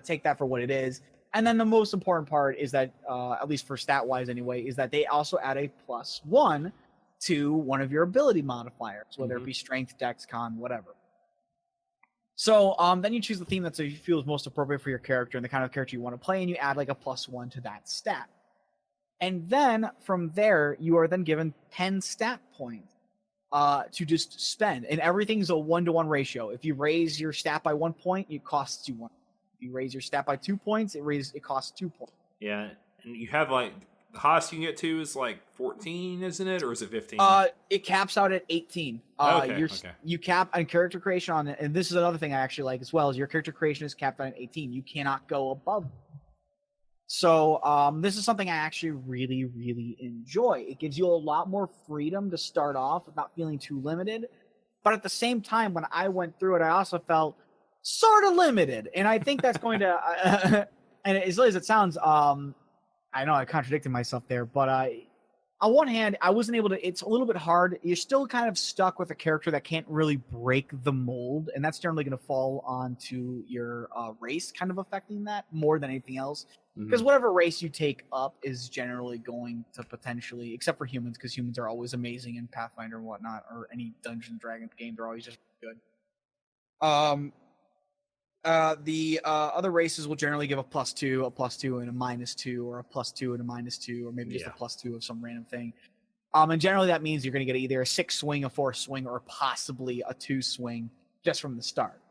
take that for what it is. And then the most important part is that, at least for stat-wise anyway, is that they also add a +1 to one of your ability modifiers, whether it be strength, dex, con, whatever. So then you choose the theme that you feel is most appropriate for your character and the kind of character you want to play, and you add like a +1 to that stat. And then from there, you are then given 10 stat points to just spend, and everything's a 1-to-1 ratio. If you raise your stat by 1 point, it costs you 1. If you raise your stat by 2 points, it costs 2 points. Yeah, and you have like the highest you can get to is like 14, isn't it, or is it 15? It caps out at 18. You cap on character creation on it, and this is another thing I actually like as well. Is your character creation is capped out at 18. You cannot go above. So this is something I actually really, really enjoy. It gives you a lot more freedom to start off without feeling too limited. But at the same time, when I went through it, I also felt sort of limited. And I think that's going to, and as silly as it sounds, I know I contradicted myself there, but on one hand, I wasn't able to, it's a little bit hard. You're still kind of stuck with a character that can't really break the mold. And that's generally going to fall onto your race, kind of affecting that more than anything else. Because whatever race you take up is generally going to potentially, except for humans, because humans are always amazing in Pathfinder and whatnot, or any Dungeons and Dragons game, they're always just good. The other races will generally give a +2, a +2, and a -2, or a +2 and a -2, or maybe just a +2 of some random thing. And generally that means you're going to get either a 6 swing, a 4 swing, or possibly a 2 swing just from the start.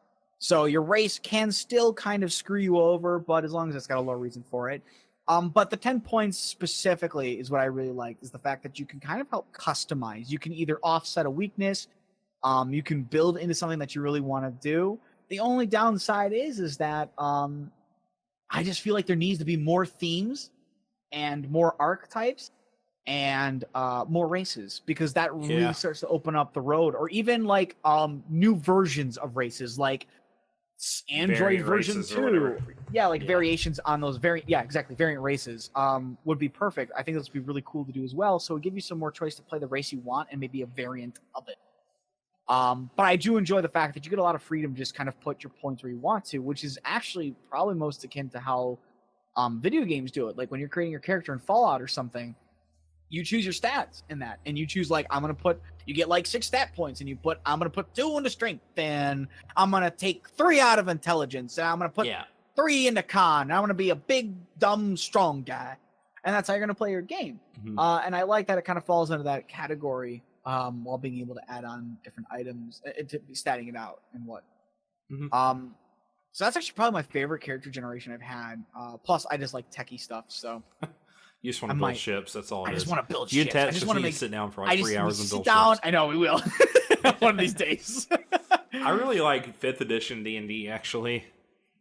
So your race can still kind of screw you over, but as long as it's got a low reason for it. But the 10 points specifically is what I really like, is the fact that you can kind of help customize. You can either offset a weakness, you can build into something that you really want to do. The only downside is that I just feel like there needs to be more themes and more archetypes and more races, because that really starts to open up the road, or even like new versions of races. Like Android version 2. Yeah, like variations on those variant races would be perfect. I think this would be really cool to do as well. So it'd give you some more choice to play the race you want and maybe a variant of it. But I do enjoy the fact that you get a lot of freedom to just kind of put your points where you want to, which is actually probably most akin to how video games do it. Like when you're creating your character in Fallout or something, you choose your stats in that, and you choose like you get like 6 stat points, and I'm gonna put 2 into strength, and I'm gonna take 3 out of intelligence, and I'm gonna put 3 into con. And I'm gonna be a big, dumb, strong guy, and that's how you're gonna play your game. And I like that it kind of falls into that category while being able to add on different items to be statting it out and what. So that's actually probably my favorite character generation I've had. Plus, I just like techie stuff, so. You just want to build ships. That's all it is. I just want to build you ships. I just want to sit down for like 3 hours and build ships. I know we will. One of these days. I really like 5th edition D&D, actually.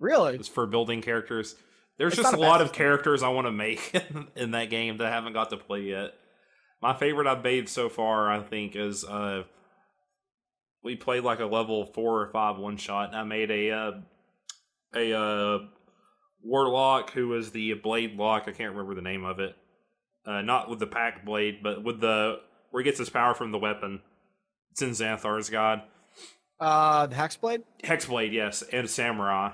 Really? It's for building characters. There's just a lot of characters I want to make in that game that I haven't got to play yet. My favorite I've made so far, I think, is we played like a level 4 or 5 one-shot. I made a warlock who was the blade lock. I can't remember the name of it. Not with the pack blade, but with where he gets his power from the weapon. It's in Xanthar's God. The Hexblade? Hexblade, yes, and Samurai.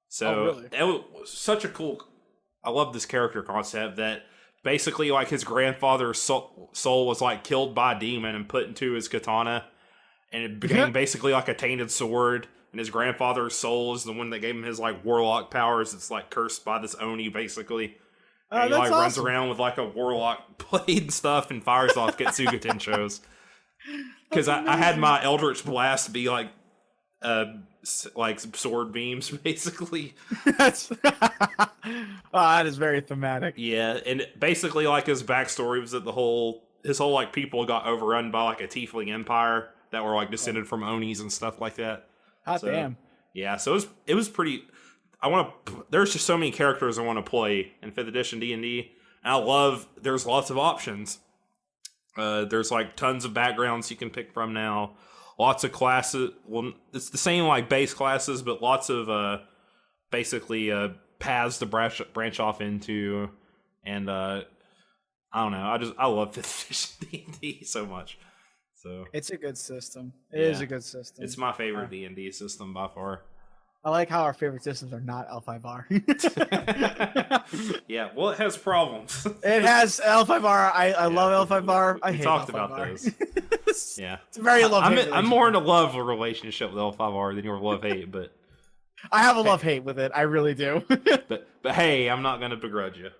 So it was such a cool. I love this character concept that basically like his grandfather's soul was like killed by a demon and put into his katana, and it became basically like a tainted sword. And his grandfather's soul is the one that gave him his like warlock powers. It's like cursed by this Oni, basically. And he like runs around with like a warlock blade and stuff and fires off Getsuga Tenshos. Because I had my Eldritch Blast be like sword beams, basically. That is very thematic. Yeah, and basically like his backstory was that his whole like people got overrun by like a tiefling empire that were like descended from Onis and stuff like that. Damn. Yeah, so it was pretty. There's just so many characters I want to play in 5th edition D&D. And there's lots of options. There's like tons of backgrounds you can pick from now. Lots of classes. Well, it's the same like base classes, but lots of basically paths to branch off into. And I don't know. I love 5th edition D&D so much. So it's a good system. It is a good system. It's my favorite D&D system by far. I like how our favorite systems are not L5R. Yeah, well, it has problems. It has L5R. I love L5R. I hate talked L5R. about those. Yeah, it's a very love-hate. I'm more in a love relationship with L5R than your love-hate, but I have a love-hate with it. I really do. but hey, I'm not gonna begrudge you.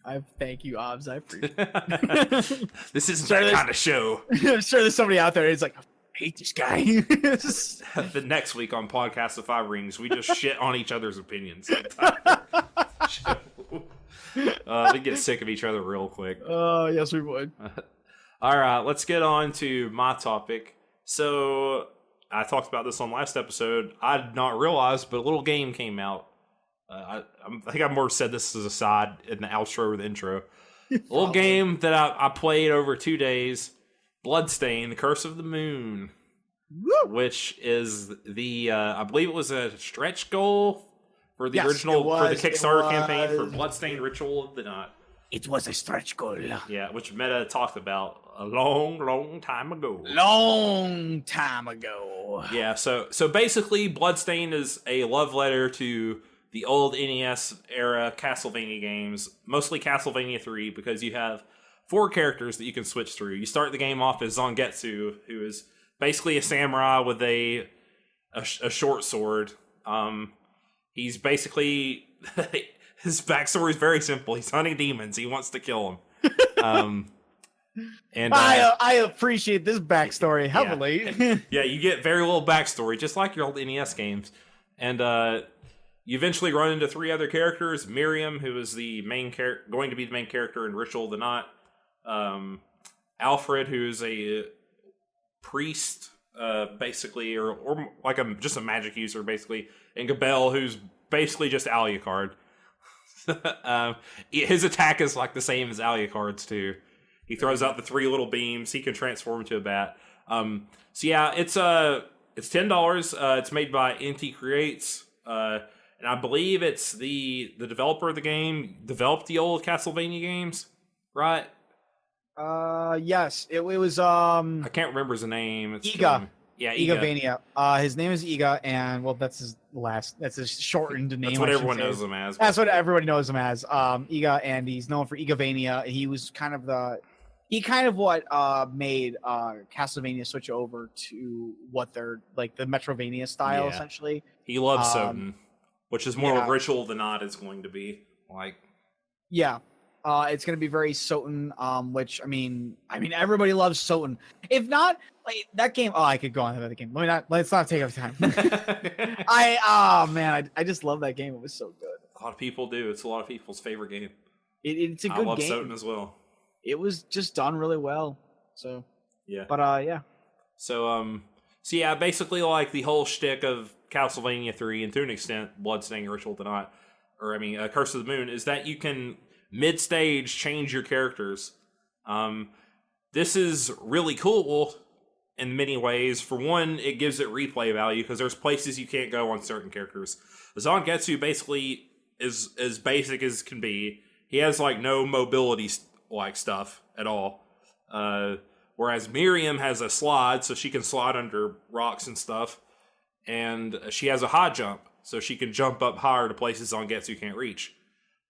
I thank you, Obs. I appreciate it. This isn't that kind of show. I'm sure there's somebody out there who's like, I hate this guy. The next week on Podcast of 5 Rings, we just shit on each other's opinions. We get sick of each other real quick. Yes, we would. All right, let's get on to my topic. So, I talked about this on last episode. I did not realize, but a little game came out. I think I've more said this as a side in the outro or the intro. A little game that I played over 2 days. Bloodstained, The Curse of the Moon. Woo! Which is the, I believe it was a stretch goal for the original, for the Kickstarter campaign for Bloodstained Ritual of the Night. It was a stretch goal. Yeah, which Meta talked about a long time ago. Long time ago. Yeah, so basically Bloodstained is a love letter to the old NES era Castlevania games, mostly Castlevania III, because you have 4 characters that you can switch through. You start the game off as Zangetsu, who is basically a samurai with a short sword. He's basically his backstory is very simple. He's hunting demons. He wants to kill them. And I appreciate this backstory heavily. Yeah, you get very little backstory, just like your old NES games. And you eventually run into 3 other characters. Miriam, who is the going to be the main character in Ritual of the Night. Alfred, who's a priest, basically, or like just a magic user, basically. And Gabel, who's basically just Alucard. His attack is like the same as Alucard's too. He throws out the 3 little beams. He can transform into a bat. So yeah, it's It's $10. It's made by NT Creates, and I believe it's the developer of the game developed the old Castlevania games, right? Yes, it was I can't remember his name. It's Iga. Yeah, Iga. Igavania. His name is Iga, and well, that's his shortened name. That's what everyone knows him as. That's what everybody knows him as. Iga, and he's known for Igavania. He was kind of what made Castlevania switch over to what they're like the Metrovania style essentially. He loves Soten, which is more ritual than not is going to be like. Yeah. It's going to be very Soten, which I mean, everybody loves Soten. If not, like that game. Oh, I could go on about the game. Let's not take up time. I just love that game. It was so good. A lot of people do. It's a lot of people's favorite game. It's a good game. I love Soten as well. It was just done really well. So yeah. But yeah. So yeah, basically like the whole shtick of Castlevania 3 and to an extent Bloodstained Ritual to Not, Curse of the Moon is that you can mid-stage change your characters. This is really cool in many ways. For one, it gives it replay value because there's places you can't go on certain characters. Zangetsu basically is as basic as can be. He has like no mobility like stuff at all. Whereas Miriam has a slide, so she can slide under rocks and stuff. And she has a high jump, so she can jump up higher to places Zangetsu can't reach.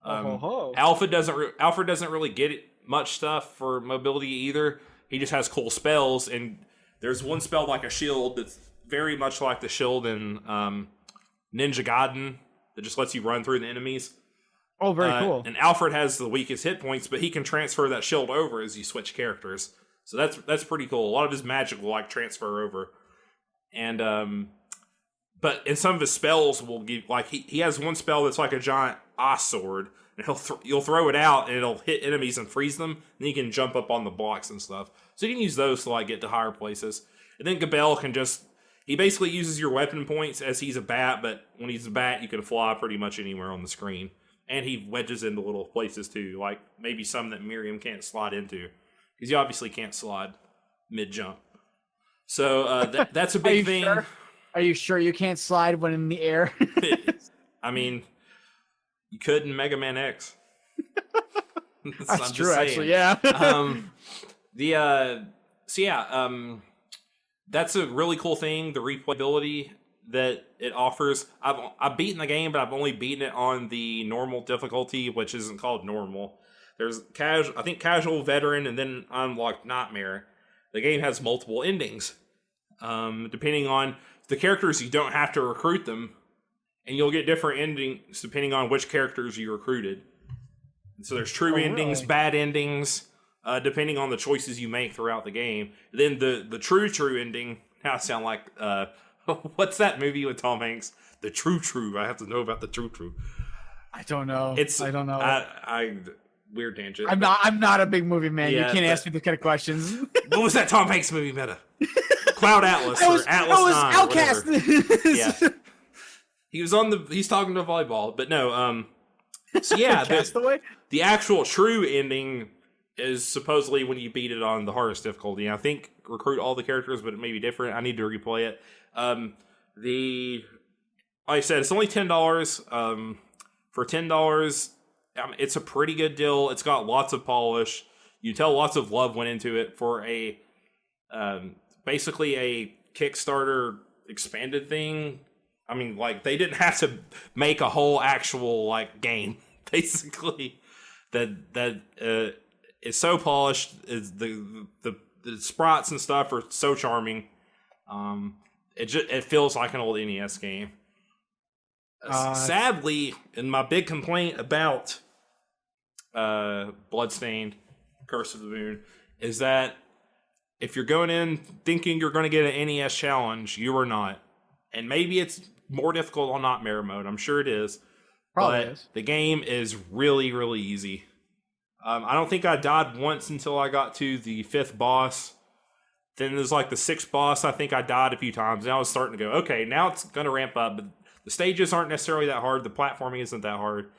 Alfred doesn't really get much stuff for mobility either. He just has cool spells, and there's one spell like a shield that's very much like the shield in Ninja Gaiden that just lets you run through the enemies. Oh, very cool. And Alfred has the weakest hit points, but he can transfer that shield over as you switch characters. So that's pretty cool. A lot of his magic will like transfer over. And but in some of his spells will give like he has one spell that's like a giant ice sword, and you'll throw it out and it'll hit enemies and freeze them, and then you can jump up on the blocks and stuff. So you can use those to like get to higher places. And then Gabel he basically uses your weapon points as he's a bat, but when he's a bat you can fly pretty much anywhere on the screen. And he wedges into little places too, like maybe some that Miriam can't slide into, because you obviously can't slide mid-jump. So that's a big thing. Sure? Are you sure you can't slide when in the air? I mean, you could in Mega Man X. That's true, actually, yeah. That's a really cool thing, the replayability that it offers. I've beaten the game, but I've only beaten it on the normal difficulty, which isn't called normal. There's casual, veteran, and then unlocked nightmare. The game has multiple endings. Depending on the characters, you don't have to recruit them, and you'll get different endings depending on which characters you recruited. And so there's true endings, really? Bad endings, depending on the choices you make throughout the game. Then the true ending. Now I sound like what's that movie with Tom Hanks? The True. I have to know about the True. I don't know. I don't know. I weird tangent. I'm not a big movie man. Yeah, you can't ask me those kind of questions. What was that Tom Hanks movie meta? Cloud Atlas or Atlas 9. Outcast. Yeah. He's talking to volleyball, but no, so yeah, the actual true ending is supposedly when you beat it on the hardest difficulty. I think recruit all the characters, but it may be different. I need to replay it. Like I said, it's only $10. For $10, it's a pretty good deal. It's got lots of polish. You tell lots of love went into it for a basically a Kickstarter expanded thing. I mean, like they didn't have to make a whole actual like game. Basically, that is so polished. Is the sprites and stuff are so charming. It feels like an old NES game. Sadly, and my big complaint about Bloodstained, Curse of the Moon, is that if you're going in thinking you're going to get an NES challenge, you are not. And maybe it's more difficult on Nightmare mode. I'm sure it is. Probably but is. The game is really, really easy. I don't think I died once until I got to the 5th boss. Then there's like the 6th boss. I think I died a few times. And I was starting to go, okay, now it's going to ramp up. But the stages aren't necessarily that hard. The platforming isn't that hard.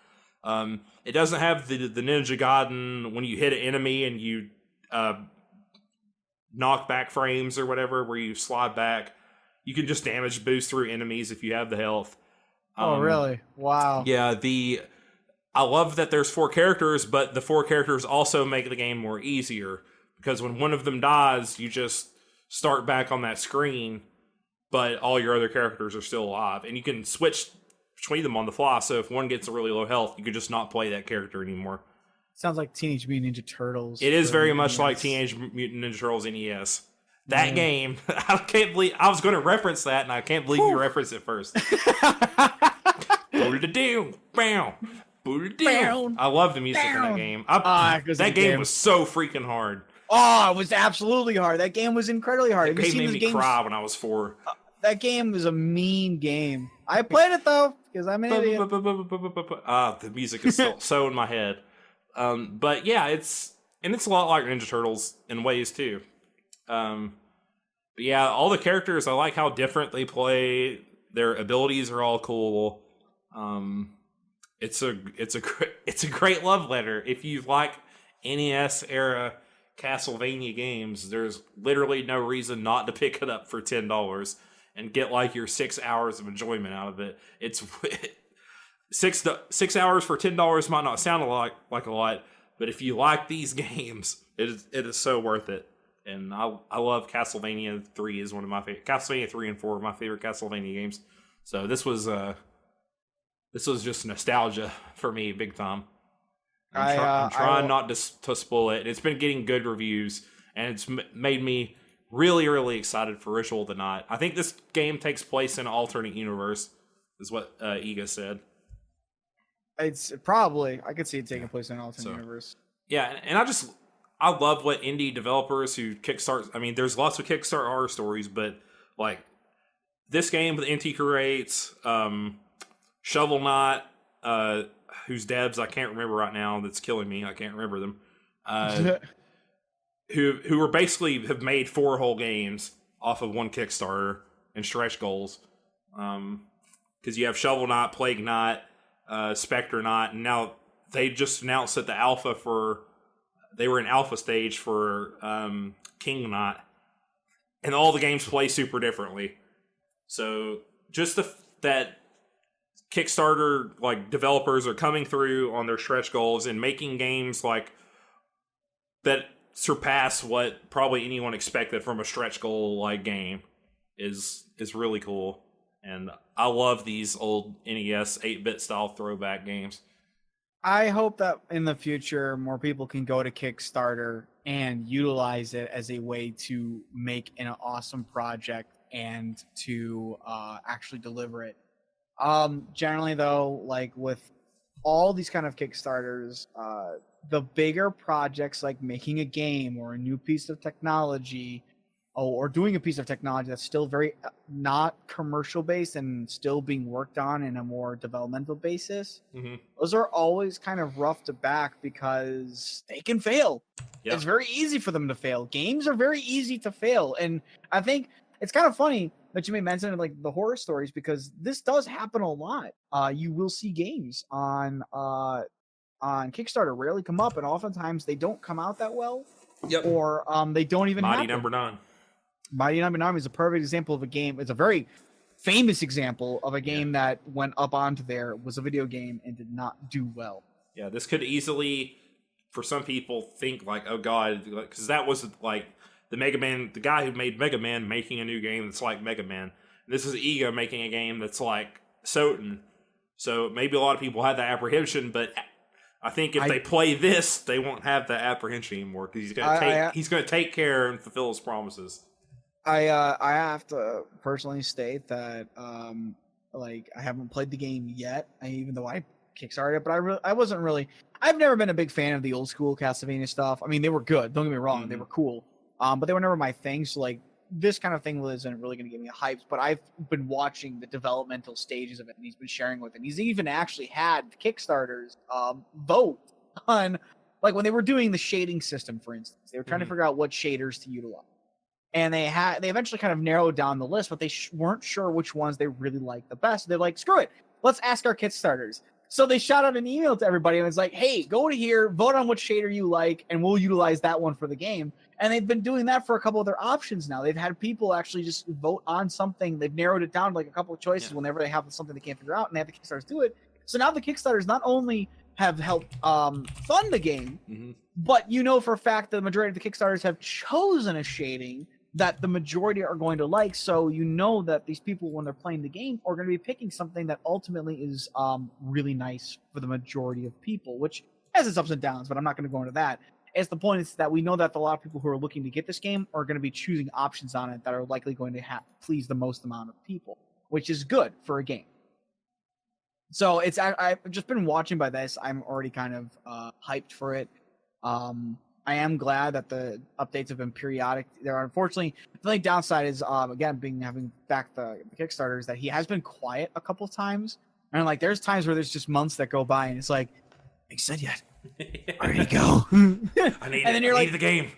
It doesn't have the Ninja Gaiden when you hit an enemy and you knock back frames or whatever, where you slide back. You can just damage boost through enemies if you have the health. Oh, really? Wow. Yeah, I love that there's 4 characters, but the 4 characters also make the game more easier. Because when one of them dies, you just start back on that screen, but all your other characters are still alive. And you can switch between them on the fly, so if one gets a really low health, you could just not play that character anymore. Sounds like Teenage Mutant Ninja Turtles. It is very much like Teenage Mutant Ninja Turtles NES. That game, I can't believe, I was going to reference that, and I can't believe you referenced it first. Boom-da-doo, bam, boom-da-doo. I love the music in that game. That game was so freaking hard. Oh, it was absolutely hard. That game was incredibly hard. It made me cry when I was 4. That game was a mean game. I played it, though, because I'm an idiot. The music is still so in my head. But yeah, it's a lot like Ninja Turtles in ways, too. But yeah, all the characters, I like how different they play. Their abilities are all cool. It's a great love letter. If you like NES era Castlevania games, there's literally no reason not to pick it up for $10 and get like your 6 hours of enjoyment out of it. It's 6 hours for $10 might not sound like a lot, but if you like these games, it is so worth it. And I love Castlevania 3 is one of my favorite. Castlevania 3 and 4 are my favorite Castlevania games. So this was just nostalgia for me, big time. I'm trying not to spoil it. It's been getting good reviews, and it's made me really, really excited for Ritual of the Night. I think this game takes place in an alternate universe, is what Iga said. It's probably, I could see it taking place in an alternate universe. Yeah, and I love what indie developers who kickstart. I mean, there's lots of Kickstarter horror stories, but like this game with NT creates, Shovel Knight, whose devs I can't remember right now. That's killing me. I can't remember them. Who are basically have made 4 whole games off of one Kickstarter and stretch goals. Because you have Shovel Knight, Plague Knight, Spectre Knight, and now they just announced that they were in alpha stage for King Knight, and all the games play super differently. So just that Kickstarter like developers are coming through on their stretch goals and making games like that surpass what probably anyone expected from a stretch goal like game is really cool. And I love these old NES 8-bit style throwback games. I hope that in the future more people can go to Kickstarter and utilize it as a way to make an awesome project and to actually deliver it. Generally though, like with all these kind of Kickstarters, the bigger projects like making a game or a new piece of technology or doing a piece of technology that's still very not commercial based and still being worked on in a more developmental basis, those are always kind of rough to back because they can fail. Yep. It's very easy for them to fail. Games are very easy to fail. And I think it's kind of funny that you may mention like the horror stories because this does happen a lot. You will see games on Kickstarter rarely come up, and oftentimes they don't come out that well. Yep. Or they don't even Mighty happen. Number 9. Mighty Number 9 is a perfect example of a game. It's a very famous example of a game that went up onto there, was a video game, and did not do well. Yeah, this could easily, for some people, think like, oh god, because that was like the Mega Man, the guy who made Mega Man making a new game that's like Mega Man. This is Ego making a game that's like Soten. So maybe a lot of people had that apprehension, but I think if they play this, they won't have that apprehension anymore because he's going to take care and fulfill his promises. I have to personally state that like I haven't played the game yet, even though I kickstarted it, but I've never been a big fan of the old school Castlevania stuff. I mean, they were good, don't get me wrong, they were cool, but they were never my thing. So like this kind of thing isn't really going to give me a hype. But I've been watching the developmental stages of it, and he's been sharing with it. He's even actually had Kickstarters vote on like when they were doing the shading system, for instance, they were trying to figure out what shaders to utilize. And they eventually kind of narrowed down the list, but they weren't sure which ones they really liked the best. They're like, screw it, let's ask our Kickstarters. So they shot out an email to everybody and it's like, hey, go to here, vote on what shader you like, and we'll utilize that one for the game. And they've been doing that for a couple of their options now. They've had people actually just vote on something. They've narrowed it down to like a couple of choices whenever they have something they can't figure out, and they have the Kickstarters do it. So now the Kickstarters not only have helped fund the game, but for a fact that the majority of the Kickstarters have chosen a shading that the majority are going to like. So that these people, when they're playing the game, are going to be picking something that ultimately is really nice for the majority of people, which has its ups and downs, but I'm not going to go into that. As the point is that we know that a lot of people who are looking to get this game are going to be choosing options on it that are likely going to please the most amount of people, which is good for a game. So I've just been watching by this. I'm already kind of hyped for it. I am glad that the updates have been periodic. There are, unfortunately, the only downside is again having back the Kickstarters, that he has been quiet a couple of times, and like there's times where there's just months that go by and it's like, he said yet. Where'd he go? I need the game.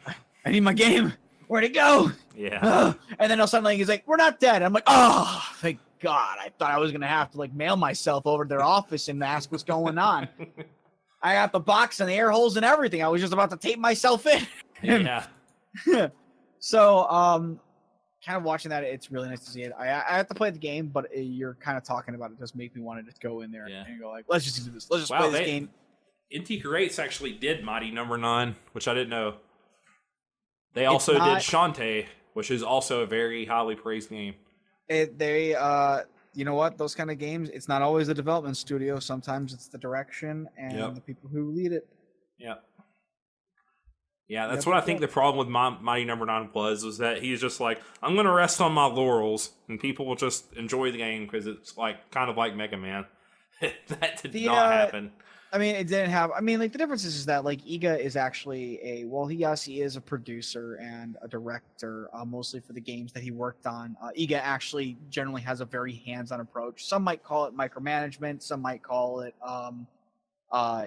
I need my game. Where'd it go? Yeah. And then all of a sudden he's like, we're not dead. I'm like, oh, thank God. I thought I was gonna have to like mail myself over to their office and ask what's going on. I got the box and the air holes and everything. I was just about to tape myself in. Yeah. So kind of watching that, it's really nice to see it. I have to play the game, but you're kind of talking about it just make me want to just go in there and go like, let's just do this. Let's just play this game. NT Creates actually did Mighty Number 9, which I didn't know. They also did Shantae, which is also a very highly praised game. You know what? Those kind of games, it's not always the development studio. Sometimes it's the direction and the people who lead it. Yep. Yeah, that's what I think the problem with Mighty Number 9 was that he's just like, I'm going to rest on my laurels, and people will just enjoy the game because it's like kind of like Mega Man. That did not happen. I mean, it didn't have. I mean, like the difference is that like Iga is actually he is a producer and a director, mostly for the games that he worked on. Iga actually generally has a very hands-on approach. Some might call it micromanagement. Some might call it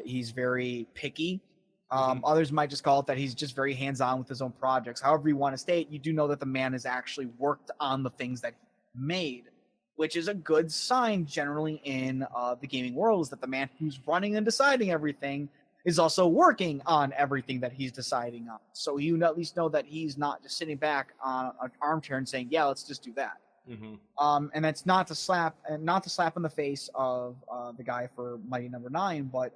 he's very picky. Others might just call it that he's just very hands-on with his own projects. However you want to state, you do know that the man has actually worked on the things that he made, which is a good sign generally in the gaming world, is that the man who's running and deciding everything is also working on everything that he's deciding on. So you at least know that he's not just sitting back on an armchair and saying, yeah, let's just do that. And that's not to slap in the face of the guy for Mighty Number 9, but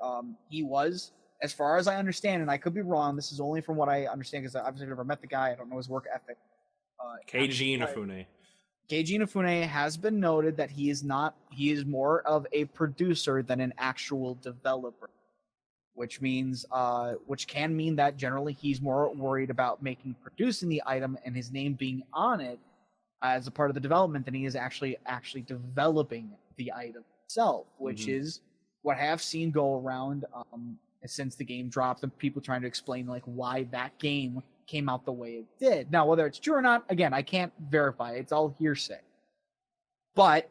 he was, as far as I understand, and I could be wrong, this is only from what I understand because I've never met the guy, I don't know his work ethic. Keiji Inafune. Keiji Inafune has been noted that he is more of a producer than an actual developer, which can mean that generally he's more worried about producing the item and his name being on it as a part of the development than he is actually developing the item itself, which is what I have seen go around since the game dropped, and people trying to explain like why that game came out the way it did. Now, whether it's true or not, again, I can't verify. It's all hearsay. But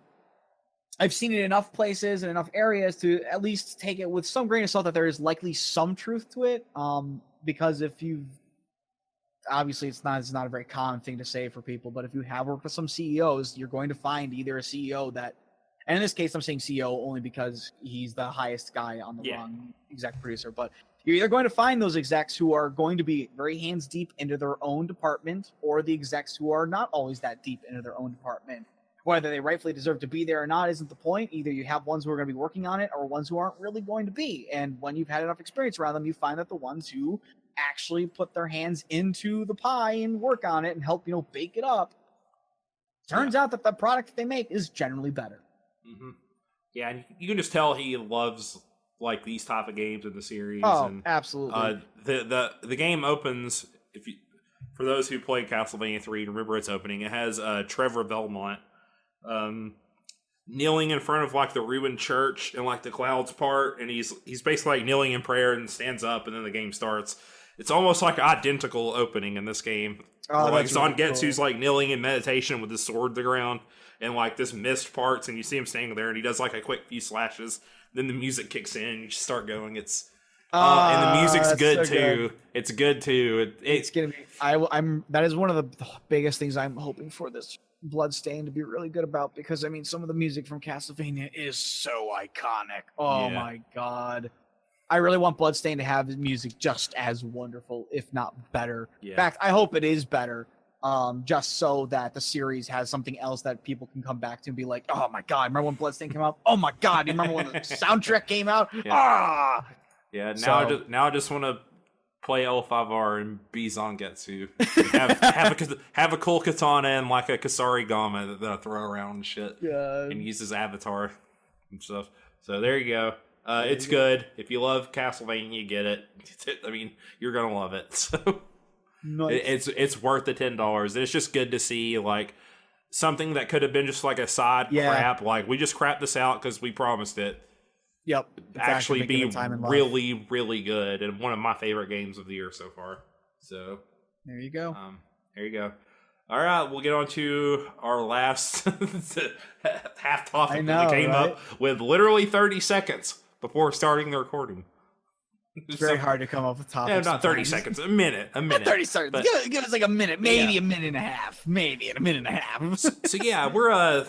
I've seen it in enough places and enough areas to at least take it with some grain of salt that there is likely some truth to it. Because obviously it's not a very common thing to say for people, but if you have worked with some CEOs, you're going to find either a CEO that, and in this case, I'm saying CEO only because he's the highest guy on the rung, exec producer, but you're either going to find those execs who are going to be very hands deep into their own department, or the execs who are not always that deep into their own department. Whether they rightfully deserve to be there or not isn't the point. Either you have ones who are going to be working on it or ones who aren't really going to be. And when you've had enough experience around them, you find that the ones who actually put their hands into the pie and work on it and help, bake it up, turns out that the product that they make is generally better. Yeah, and you can just tell he loves like these type of games in the series. Oh, and, absolutely. The game opens, for those who played Castlevania III, remember its opening, it has Trevor Belmont kneeling in front of like the ruined church and like the clouds part, and he's basically like kneeling in prayer and stands up, and then the game starts. It's almost like an identical opening in this game. Like Zangetsu's cool. Like kneeling in meditation with his sword to the ground, and like this mist parts, and you see him standing there, and he does like a quick few slashes. Then the music kicks in, and you just start going. It's and the music's good so too. Good. It's good too. It's gonna be. That is one of the biggest things I'm hoping for this Bloodstained to be really good about, because I mean some of the music from Castlevania is so iconic. Oh my god. I really want Bloodstained to have music just as wonderful, if not better. Yeah. In fact, I hope it is better. Just so that the series has something else that people can come back to and be like, oh my god, remember when Bloodstained came out? Oh my god, you remember when the soundtrack came out? Yeah. Ah! Yeah, So- now I just want to play L5R and be Zangetsu. Have a cool katana and like a Kasari Gama that I throw around and shit. Yeah. And use his avatar and stuff. So there you go. It's good. If you love Castlevania, you get it. I mean, you're gonna love it. So Nice. it's worth the $10. It's just good to see like something that could have been just like a side crap. Like we just crapped this out because we promised it. Yep. Actually be time in life. really, really good and one of my favorite games of the year so far. So There you go. there you go. All right, we'll get on to our last half topic that came up with literally 30 seconds before starting the recording. It's very hard to come up with topics. Yeah, not 30 seconds, a minute. 30 seconds. But give us like a minute, maybe a minute and a half. Maybe in a minute and a half. So yeah, we're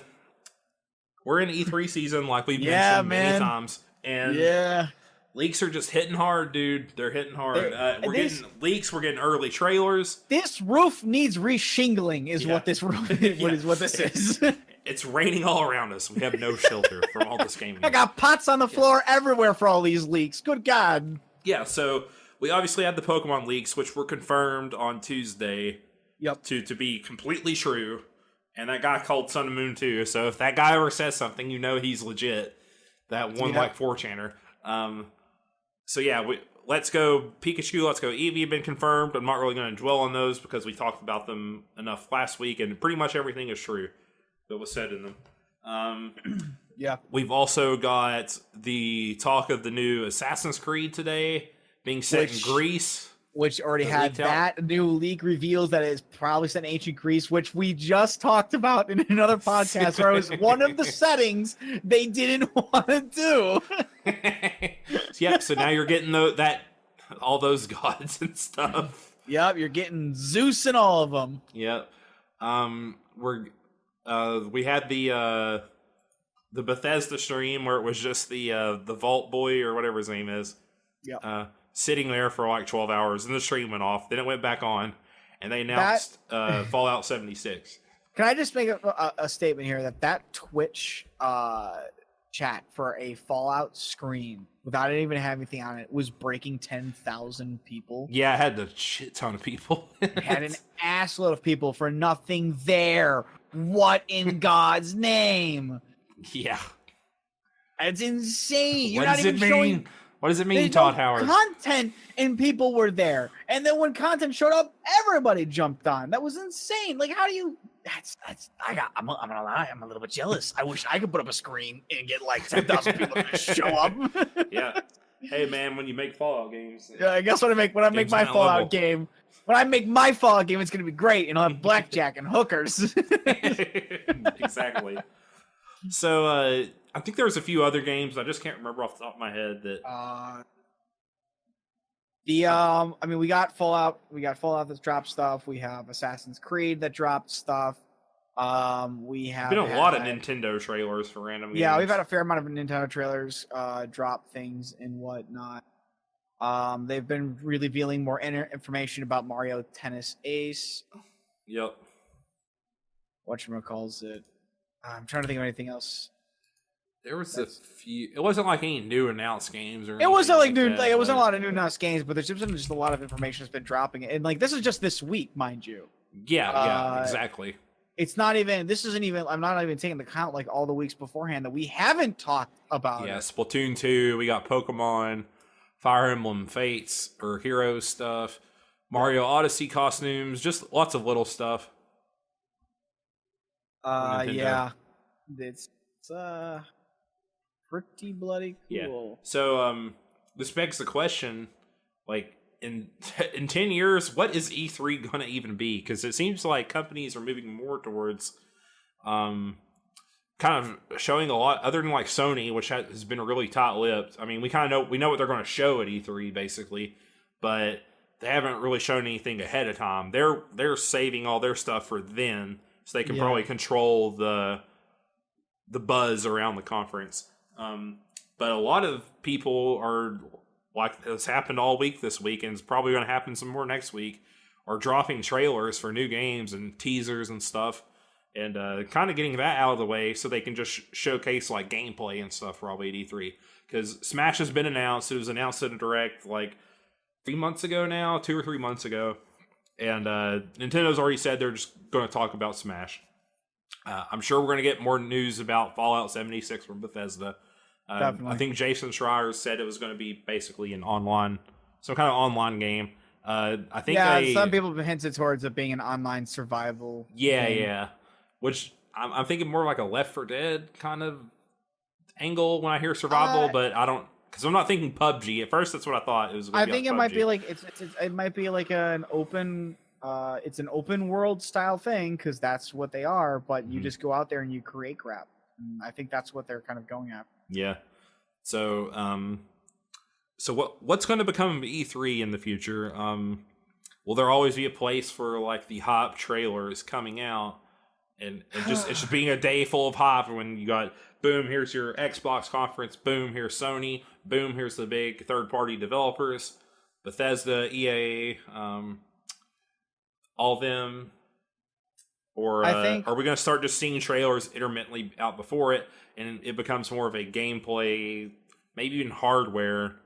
in E3 season like we've mentioned many times. And leaks are just hitting hard, dude. They're hitting hard. We're getting leaks, we're getting early trailers. This roof needs reshingling is what this roof is what this is. It's raining all around us. We have no shelter from all this gaming. I got pots on the floor everywhere for all these leaks. Good God. Yeah, so we obviously had the Pokemon leaks, which were confirmed on Tuesday. Yep. To be completely true. And that guy called Sun and Moon too. So if that guy ever says something, you know he's legit. That one like 4chaner. So yeah, let's go Pikachu, let's go Eevee have been confirmed. I'm not really going to dwell on those because we talked about them enough last week, and pretty much everything is true that was said in them. Yeah. We've also got the talk of the new Assassin's Creed today being set in Greece. Which already had that new leak reveals that it's probably set in ancient Greece, which we just talked about in another podcast where it was one of the settings they didn't want to do. Yep, so now you're getting all those gods and stuff. Yep, you're getting Zeus and all of them. Yep. We had the Bethesda stream where it was just the Vault Boy or whatever his name is. Yep. Sitting there for like 12 hours, and the stream went off. Then it went back on, and they announced Fallout 76. Can I just make a statement here that Twitch chat for a Fallout screen without even having anything on it was breaking 10,000 people? Yeah, it had a shit ton of people. It had an assload of people for nothing there. What in God's name? Yeah. It's insane. You're what not does even it mean? showing... What does it mean, There's Todd no Howard? Content and people were there, and then when content showed up, everybody jumped on. That was insane. Like, how do you? I'm gonna lie. I'm a little bit jealous. I wish I could put up a screen and get like 10,000 people to show up. Yeah. Hey man, when you make Fallout games. Yeah, I guess when I make my Fallout game, it's gonna be great, and I'll have blackjack and hookers. Exactly. So I think there was a few other games. I just can't remember off the top of my head that. I mean, we got Fallout. We got Fallout that dropped stuff. We have Assassin's Creed that dropped stuff. We have been a lot of Nintendo trailers for random games. Yeah, we've had a fair amount of Nintendo trailers drop things and whatnot. They've been revealing more information about Mario Tennis Ace. Yep. Whatchamacalls it? I'm trying to think of anything else. There was a few. It wasn't like any new announced games or. It wasn't like new. Like, it wasn't a lot of new announced games, but there's just a lot of information that's been dropping. And like this is just this week, mind you. Yeah, exactly. It's not even. This isn't even. I'm not even taking into account like all the weeks beforehand that we haven't talked about. Yeah, Splatoon 2. We got Pokemon, Fire Emblem Fates or Heroes stuff, Mario Odyssey costumes, just lots of little stuff. Yeah, it's pretty bloody cool. Yeah. So this begs the question, like in 10 years, what is E3 gonna even be? Because it seems like companies are moving more towards kind of showing a lot, other than like Sony, which has been really tight-lipped. I mean, we know what they're going to show at E3 basically, but they haven't really shown anything ahead of time. They're saving all their stuff for then, so they can probably control the buzz around the conference. But a lot of people are like has happened all week this week, and it's probably going to happen some more next week, are dropping trailers for new games and teasers and stuff, and kind of getting that out of the way so they can just showcase like gameplay and stuff for all E3. Because Smash has been announced. It was announced in a Direct like 3 months ago now, 2 or 3 months ago, and Nintendo's already said they're just going to talk about Smash. I'm sure we're going to get more news about Fallout 76 from Bethesda. I think Jason Schreier said it was going to be basically some kind of online game. I think some people have hinted towards it being an online survival game. Yeah. Which I'm thinking more like a Left 4 Dead kind of angle when I hear survival, but I don't, because I'm not thinking PUBG. At first, that's what I thought it was going to be. I think it might be like it might be like an open it's an open world style thing, because that's what they are, but you just go out there and you create crap. And I think that's what they're kind of going at. Yeah. So what's going to become E3 in the future? Will there always be a place for like the hype trailers coming out and just being a day full of hype when you got boom, here's your Xbox conference, boom, here's Sony, boom, here's the big third-party developers, Bethesda, EA, all of them? Or are we going to start just seeing trailers intermittently out before it, and it becomes more of a gameplay, maybe even hardware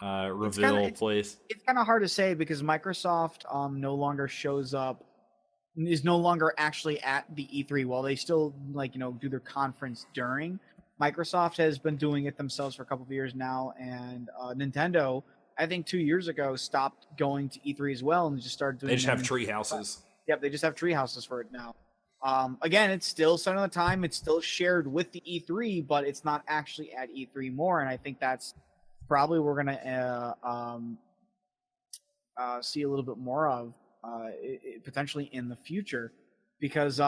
reveal place? It's kind of hard to say, because Microsoft no longer shows up, is no longer actually at the E3, while they still do their conference during. Microsoft has been doing it themselves for a couple of years now, and Nintendo, I think 2 years ago, stopped going to E3 as well and just started doing. They just have tree houses. Yep, they just have tree houses for it now. Again, it's still some of the time it's still shared with the E3, but it's not actually at E3 more, and I think that's probably we're gonna see a little bit more of potentially in the future, because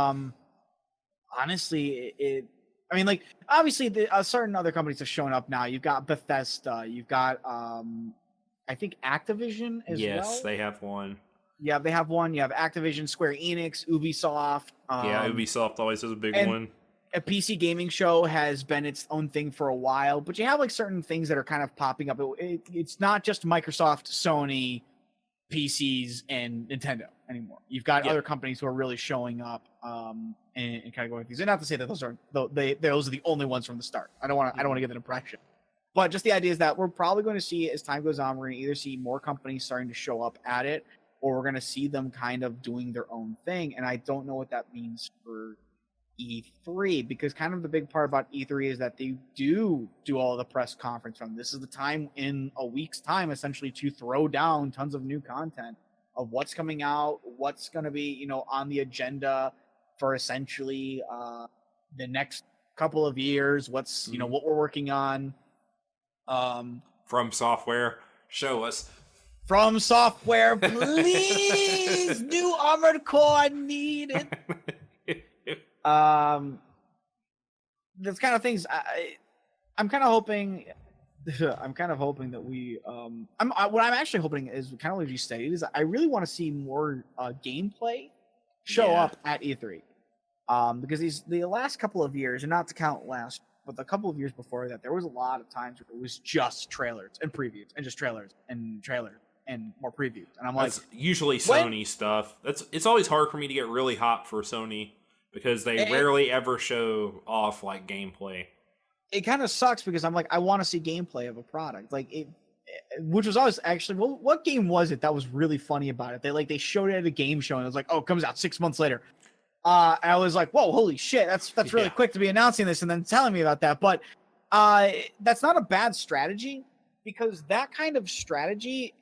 honestly, I mean, like, obviously certain other companies have shown up now. You've got Bethesda, you've got I think Activision as well. Yes, they have one. Yeah, they have one. You have Activision, Square Enix, Ubisoft. Ubisoft always has a big one. A PC gaming show has been its own thing for a while, but you have like certain things that are kind of popping up. It's not just Microsoft, Sony, PCs, and Nintendo anymore. You've got other companies who are really showing up and kind of going through these. And not to say that those are the only ones from the start. I don't want to get that impression. But just the idea is that we're probably going to see, as time goes on, we're going to either see more companies starting to show up at it, or we're going to see them kind of doing their own thing. And I don't know what that means for E3, because kind of the big part about E3 is that they do all the press conference from. This is the time in a week's time, essentially, to throw down tons of new content of what's coming out, what's going to be, on the agenda for essentially the next couple of years, what's, what we're working on. From Software, show us. From Software, please, new Armored Core needed. Those kind of things. I'm kind of hoping. I'm kind of hoping that we. What I'm actually hoping is kind of what you stated is I really want to see more gameplay show up at E3. Because the last couple of years, and not to count last, but the couple of years before that, there was a lot of times where it was just trailers and previews, and just trailers and more previews. And I'm That's usually Sony stuff. It's always hard for me to get really hot for Sony, because they rarely ever show off like gameplay. It kind of sucks, because I'm like, I want to see gameplay of a product, which was always actually, what game was it that was really funny about it? They showed it at a game show, and it was like, oh, it comes out 6 months later. And I was like, whoa, holy shit, that's really quick to be announcing this and then telling me about that. But that's not a bad strategy, because that kind of strategy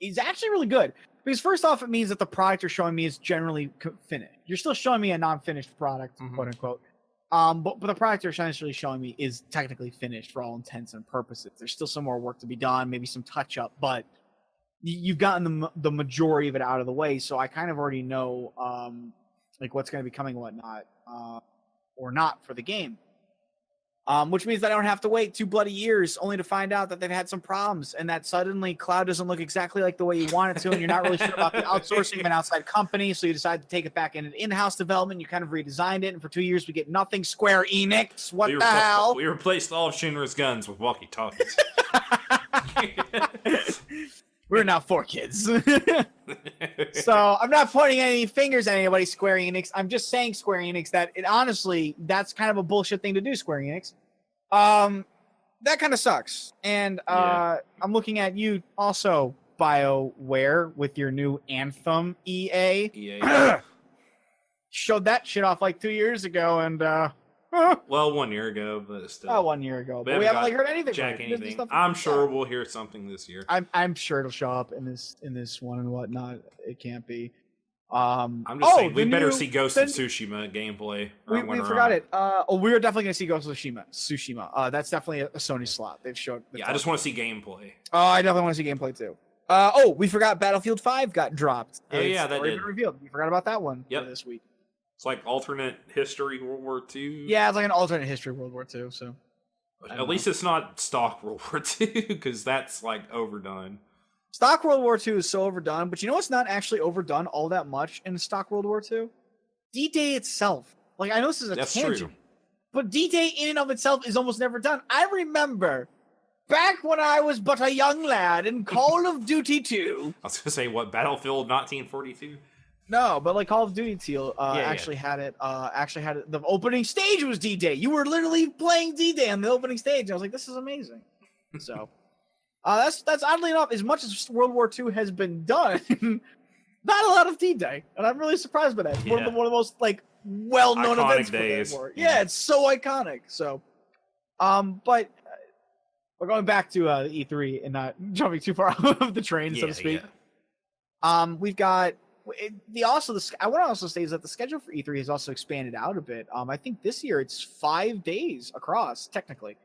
is actually really good. Because first off, it means that the product you're showing me is generally finished. You're still showing me a non-finished product, quote unquote. But the product you're essentially showing me is technically finished for all intents and purposes. There's still some more work to be done, maybe some touch up, but you've gotten the majority of it out of the way. So I kind of already know what's going to be coming and whatnot, or not for the game. Which means that I don't have to wait 2 bloody years only to find out that they've had some problems and that suddenly Cloud doesn't look exactly like the way you want it to, and you're not really sure about the outsourcing of an outside company, so you decide to take it back in an in-house development. You kind of redesigned it, and for 2 years we get nothing. Square Enix, what the hell? We replaced all of Shinra's guns with walkie-talkies. We're not 4 kids. So I'm not pointing any fingers at anybody, Square Enix. I'm just saying, Square Enix, that it honestly, that's kind of a bullshit thing to do, Square Enix. That kind of sucks. And I'm looking at you also, BioWare, with your new Anthem EA. Showed that shit off like 2 years ago, and well, 1 year ago, but still. Oh, 1 year ago. But we haven't heard anything. Anything. I'm sure we'll hear something this year. I'm sure it'll show up in this one and whatnot. It can't be. I'm just saying we better see Ghost of Tsushima gameplay. We forgot it. We're definitely gonna see Ghost of Tsushima. That's definitely a Sony slot. They've showed. I just want to see gameplay. I definitely want to see gameplay too. We forgot Battlefield 5 got dropped. Oh yeah, that did. Revealed. We forgot about that one this week. It's like alternate history World War II. Yeah, it's like an alternate history World War II. So at least it's not stock World War II, because that's like overdone. Stock World War II is so overdone, but you know what's not actually overdone all that much in stock World War II? D-Day itself. Like, I know this is a tangent, true. But D-Day in and of itself is almost never done. I remember back when I was but a young lad in Call of Duty 2. I was gonna say, what, Battlefield 1942? No, but like Call of Duty 2 actually had it. The opening stage was D-Day. You were literally playing D-Day on the opening stage. I was like, this is amazing. So that's oddly enough, as much as World War II has been done, not a lot of D-Day, and I'm really surprised by that. It's one of the most like well-known events days. For the war. Yeah, it's so iconic. So, but we're going back to E3 and not jumping too far off of the train, so to speak. Yeah. We've got. I want to also say is that the schedule for E3 has also expanded out a bit. I think this year it's 5 days across, technically.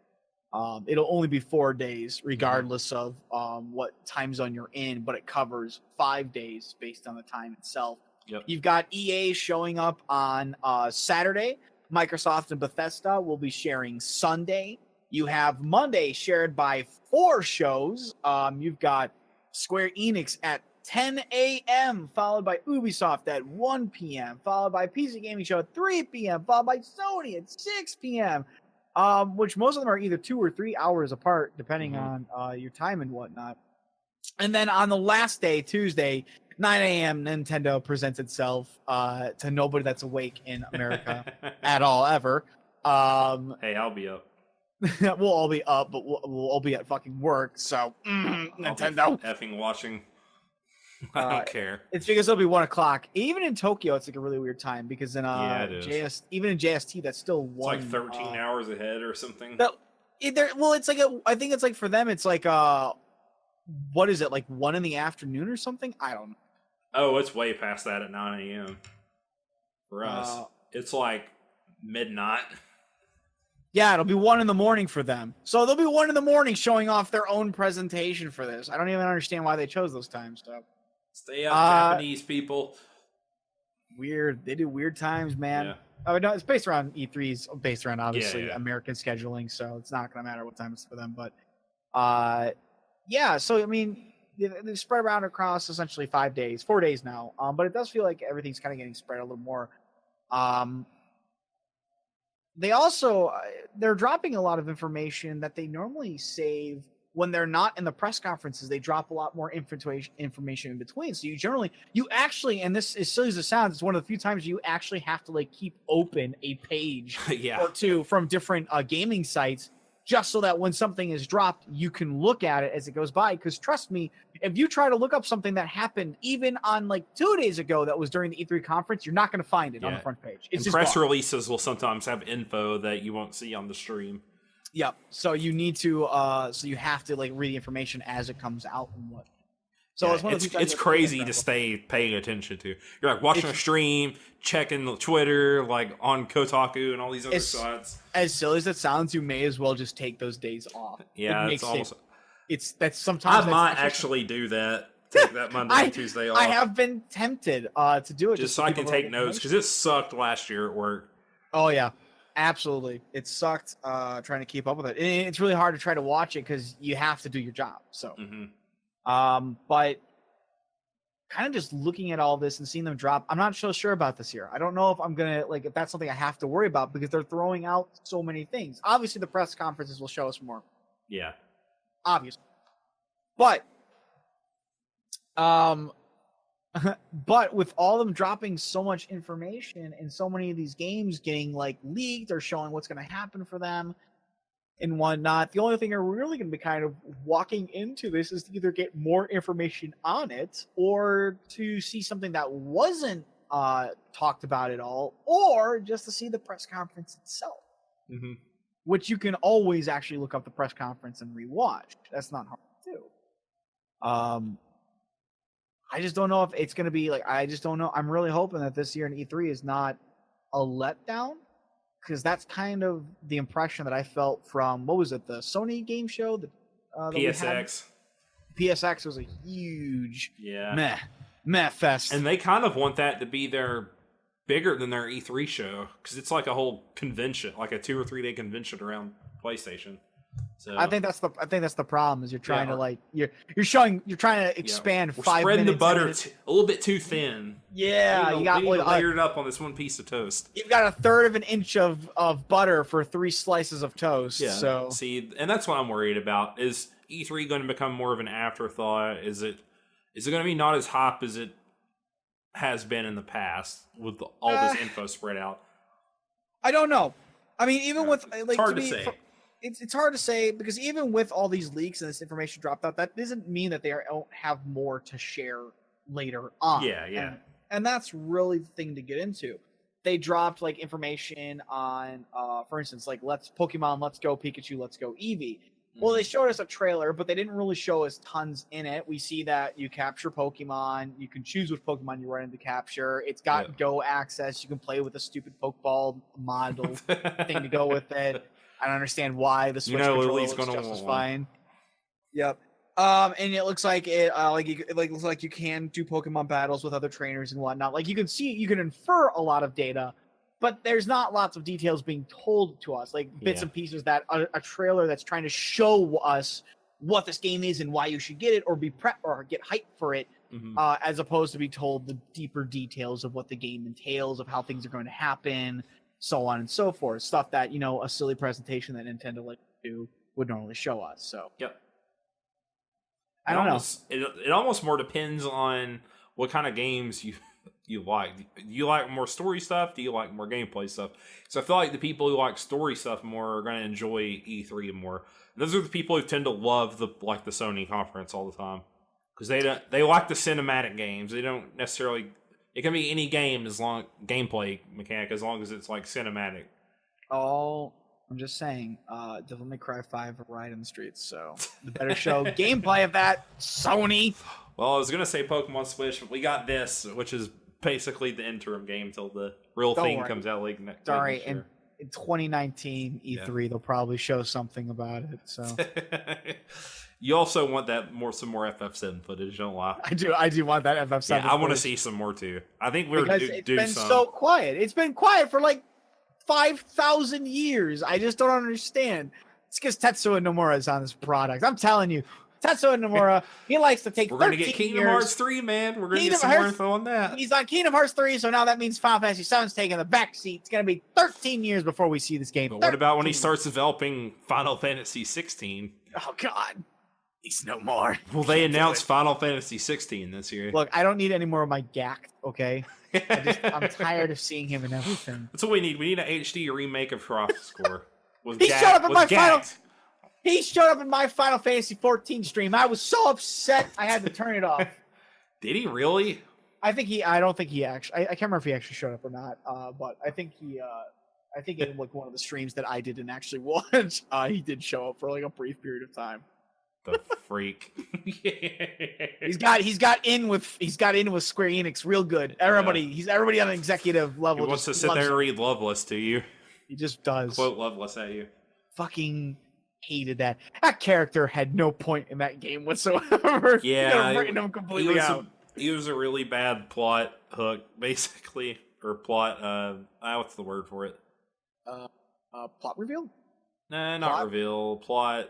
It'll only be 4 days, regardless of what time zone you're in, but it covers 5 days based on the time itself. Yep. You've got EA showing up on Saturday. Microsoft and Bethesda will be sharing Sunday. You have Monday shared by 4 shows. You've got Square Enix at 10 a.m., followed by Ubisoft at 1 p.m., followed by PC Gaming Show at 3 p.m., followed by Sony at 6 p.m., which most of them are either 2 or 3 hours apart, depending on your time and whatnot. And then on the last day, Tuesday, 9 a.m., Nintendo presents itself to nobody that's awake in America at all, ever. Hey, I'll be up. We'll all be up, but we'll all be at fucking work, so Nintendo. Effing watching. I don't care. It's because it'll be 1 o'clock. Even in Tokyo, it's like a really weird time because in even in JST, that's still one. It's like 13 hours ahead or something. It's like I think it's like for them, it's like what is it, like 1 in the afternoon or something? I don't know. Oh, it's way past that at 9 a.m. For us, it's like midnight. Yeah, it'll be 1 in the morning for them. So they'll be 1 in the morning showing off their own presentation for this. I don't even understand why they chose those times. So. Stay up, Japanese people. Weird. They do weird times, man. Yeah. Oh no, it's based around E3's, based around obviously American scheduling, so it's not going to matter what time it's for them. But so I mean, they spread around across essentially 5 days, 4 days now. But it does feel like everything's kind of getting spread a little more. They also they're dropping a lot of information that they normally save when they're not in the press conferences. They drop a lot more information in between. So you actually, and this, as silly as it sounds, it's one of the few times you actually have to like keep open a page or two from different gaming sites, just so that when something is dropped, you can look at it as it goes by. Because trust me, if you try to look up something that happened even on like 2 days ago that was during the E3 conference, you're not going to find it on the front page. It's just press gone. Releases will sometimes have info that you won't see on the stream. Yep. So you need to, so you have to like read the information as it comes out and what. So it's crazy to stay paying attention to. You're like watching a stream, checking Twitter, like on Kotaku and all these other sites. As silly as it sounds, you may as well just take those days off. Yeah, it's almost. Sometimes I might actually do that. Take that Monday and Tuesday off. I have been tempted to do it just so I can take notes because it sucked last year at work. Oh yeah. Absolutely. It sucked trying to keep up with it. It's really hard to try to watch it because you have to do your job. So, but kind of just looking at all this and seeing them drop, I'm not so sure about this year. I don't know if I'm going to, if that's something I have to worry about because they're throwing out so many things. Obviously, the press conferences will show us more. Yeah. Obviously. But, but with all them dropping so much information and so many of these games getting leaked or showing what's going to happen for them and whatnot, the only thing we're really going to be kind of walking into this is to either get more information on it or to see something that wasn't talked about at all, or just to see the press conference itself, which you can always actually look up the press conference and rewatch. That's not hard to do. I just don't know if it's going to be I just don't know. I'm really hoping that this year in E3 is not a letdown, because that's kind of the impression that I felt from, what was it, the Sony game show? The PSX. PSX was a huge meh fest. And they kind of want that to be bigger than their E3 show, because it's like a whole convention, like a 2 or 3 day convention around PlayStation. So I think that's the problem is you're trying to you're trying to expand We're 5 spreading minutes. the butter a little bit too thin. Yeah, you got layered up on this one piece of toast. You've got 1/3 of an inch of butter for 3 slices of toast. Yeah. So see, and that's what I'm worried about. Is E3 going to become more of an afterthought? Is it going to be not as hot as it has been in the past with all this info spread out? I don't know. I mean, even with it's hard to say. It's hard to say because even with all these leaks and this information dropped out, that doesn't mean that they don't have more to share later on. Yeah. And that's really the thing to get into. They dropped information on, for instance, Let's Pokemon, Let's Go Pikachu, Let's Go Eevee. Well, they showed us a trailer, but they didn't really show us tons in it. We see that you capture Pokemon. You can choose which Pokemon you run into capture. It's got Go access. You can play with a stupid Pokeball model thing to go with it. I don't understand why the Switch controller looks just as fine. Yep. And it looks like it looks like you can do Pokemon battles with other trainers and whatnot. You can infer a lot of data, but there's not lots of details being told to us, bits and pieces that a trailer that's trying to show us what this game is and why you should get it or be prepped or get hyped for it, as opposed to be told the deeper details of what the game entails, of how things are going to happen, so on and so forth. Stuff that, a silly presentation that Nintendo would normally show us. So I don't know. It almost more depends on what kind of games you like. Do you like more story stuff? Do you like more gameplay stuff? So I feel like the people who like story stuff more are going to enjoy E3 more. And those are the people who tend to love the Sony conference all the time, because they like the cinematic games. They don't necessarily. It can be any game gameplay mechanic as long as it's cinematic. Oh, I'm just saying, Devil May Cry 5 Ride in the Streets, so the better show gameplay of that, Sony. Well, I was going to say Pokemon Switch, but we got this, which is basically the interim game till the real thing comes out next year. In 2019 E3, they'll probably show something about it, so... You also want some more FF7 footage, don't lie. I do want that FF7 Yeah, I want to see some more too. I think we're because it's been so quiet. It's been quiet for 5,000 years. I just don't understand. It's because Tetsuya Nomura is on this product. I'm telling you, Tetsuya Nomura, he likes to take 13 years. We're going to get Kingdom Hearts 3, man. We're going to get some more info on that. He's on Kingdom Hearts 3, so now that means Final Fantasy 7's taking the back seat. It's going to be 13 years before we see this game. But what about when he starts developing Final Fantasy 16? Oh, God. He's no more. Will they announce Final Fantasy 16 this year? Look, I don't need any more of my Gact, okay? I'm tired of seeing him in everything. That's what we need. We need an HD remake of Cross Score. He showed up in my Final Fantasy 14 stream. I was so upset I had to turn it off. Did he really? I don't think he actually. I can't remember if he actually showed up or not. But I think he. I think in one of the streams that I didn't actually watch, he did show up for a brief period of time. The freak. He's got in with Square Enix real good. He's everybody on an executive level. He wants to sit there and read Loveless to you. He just does. Quote Loveless at you. Fucking hated that. That character had no point in that game whatsoever. Yeah, written him completely out. He was a really bad plot hook, basically, or plot. What's the word for it? Plot reveal? Nah, not Plot? reveal. Plot.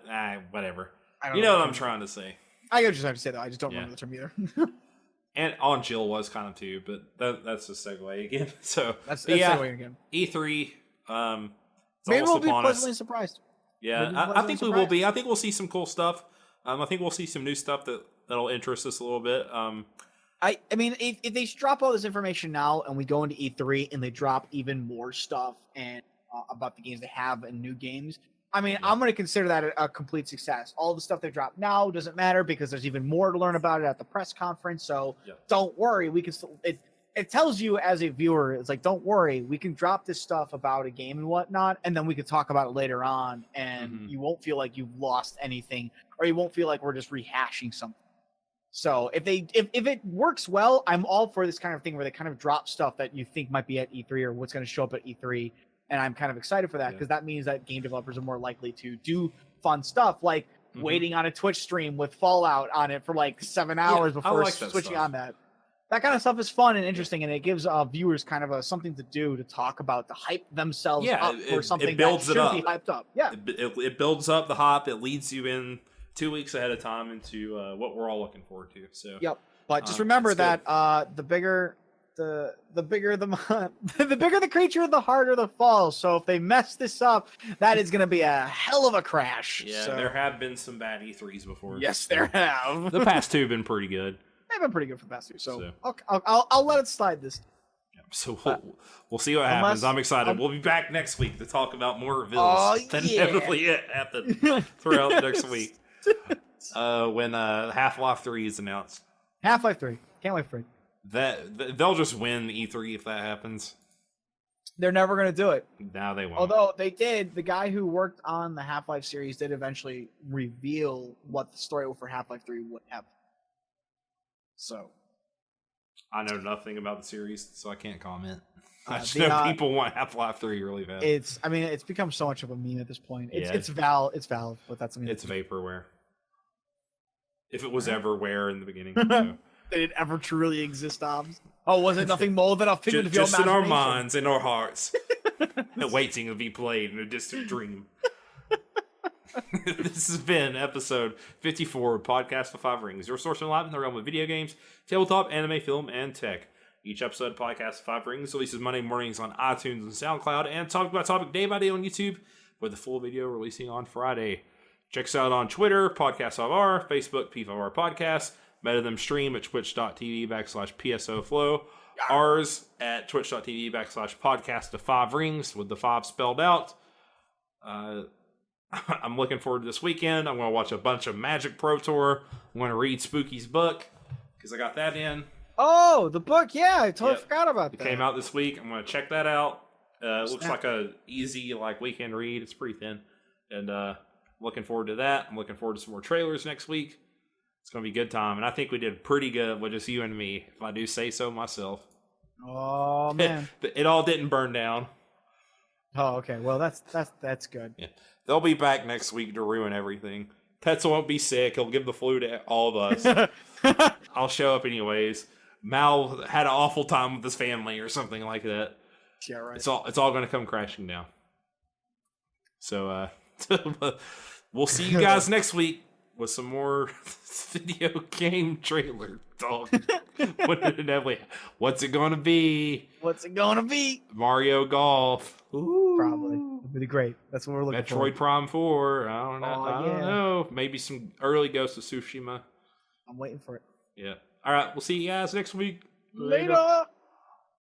Whatever. I don't You know know what I'm trying to say. I get what you're trying to say, though. I just don't remember the term either. And on Jill was kind of too, but that's a segue again. So That's yeah, segueing again. E3. Maybe we'll be upon pleasantly us. surprised. Yeah, I think we will be. I think we'll see some cool stuff. I think we'll see some new stuff that'll interest us a little bit. I mean, if they drop all this information now and we go into E3 and they drop even more stuff and about the games they have and new games, I mean, I'm going to consider that a complete success. All the stuff they drop now doesn't matter because there's even more to learn about it at the press conference. So don't worry, we can still. It tells you as a viewer, it's like, don't worry, we can drop this stuff about a game and whatnot, and then we can talk about it later on, and you won't feel like you've lost anything, or you won't feel like we're just rehashing something. So if it works well, I'm all for this kind of thing where they kind of drop stuff that you think might be at E3 or what's going to show up at E3, and I'm kind of excited for that because that means that game developers are more likely to do fun stuff like waiting on a Twitch stream with Fallout on it for like 7 hours before switching on that. That kind of stuff is fun and interesting, and it gives viewers kind of something to do to talk about, to hype themselves up for something that should be hyped up. Yeah, it builds up the hype. It leads you in 2 weeks ahead of time into what we're all looking forward to. So but just remember that the bigger the bigger the creature, the harder the fall. So if they mess this up, that is going to be a hell of a crash. Yeah, so. There have been some bad E3s before. Yes, there have. The past two have been pretty good. They've been pretty good for the past two, so. Okay, I'll let it slide this time. So we'll see what happens. I'm excited. We'll be back next week to talk about more reveals that inevitably happen throughout the next week when Half-Life 3 is announced. Half-Life 3. Can't wait for it. They'll just win E3 if that happens. They're never going to do it. No, they won't. Although they did, the guy who worked on the Half-Life series did eventually reveal what the story for Half-Life 3 would have. So, I know nothing about the series, so I can't comment. I just know people want Half-Life 3 really bad. It's become so much of a meme at this point. It's Valve, but that's it's vaporware. If it was everwhere in the beginning, so. Did it ever truly exist, Dobbs? Oh, was it nothing more than a figment of your imagination? Just in our minds, in our hearts, waiting to be played in a distant dream. This has been episode 54 of Podcast of Five Rings, your source for enlightenment in the realm of video games, tabletop, anime, film, and tech. Each episode of Podcast of Five Rings releases Monday mornings on iTunes and SoundCloud, and topic by topic, day by day on YouTube, with the full video releasing on Friday. Check us out on Twitter, Podcast5R, Facebook, P5R Podcast, meta them stream at twitch.tv/PSOFlow, ours at twitch.tv/Podcast of Five Rings, with the 5 spelled out. I'm looking forward to this weekend. I'm going to watch a bunch of Magic Pro Tour. I'm going to read Spooky's book because I got that in. Oh, the book. Yeah, I totally forgot about that. It came out this week. I'm going to check that out. It looks like a easy weekend read. It's pretty thin. And looking forward to that. I'm looking forward to some more trailers next week. It's going to be a good time. And I think we did pretty good with just you and me, if I do say so myself. Oh, man. It all didn't burn down. Oh, okay. Well, that's good. Yeah. They'll be back next week to ruin everything. Tetzel won't be sick. He'll give the flu to all of us. I'll show up anyways. Mal had an awful time with his family or something like that. Yeah, right. It's all going to come crashing down. So we'll see you guys next week with some more video game trailer talk. What's it going to be? What's it going to be? Mario Golf. Ooh. Probably. It'll be great. That's what we're looking for. Metroid Prime 4. I don't know. I don't know. Maybe some early Ghost of Tsushima. I'm waiting for it. Yeah. All right. We'll see you guys next week. Later.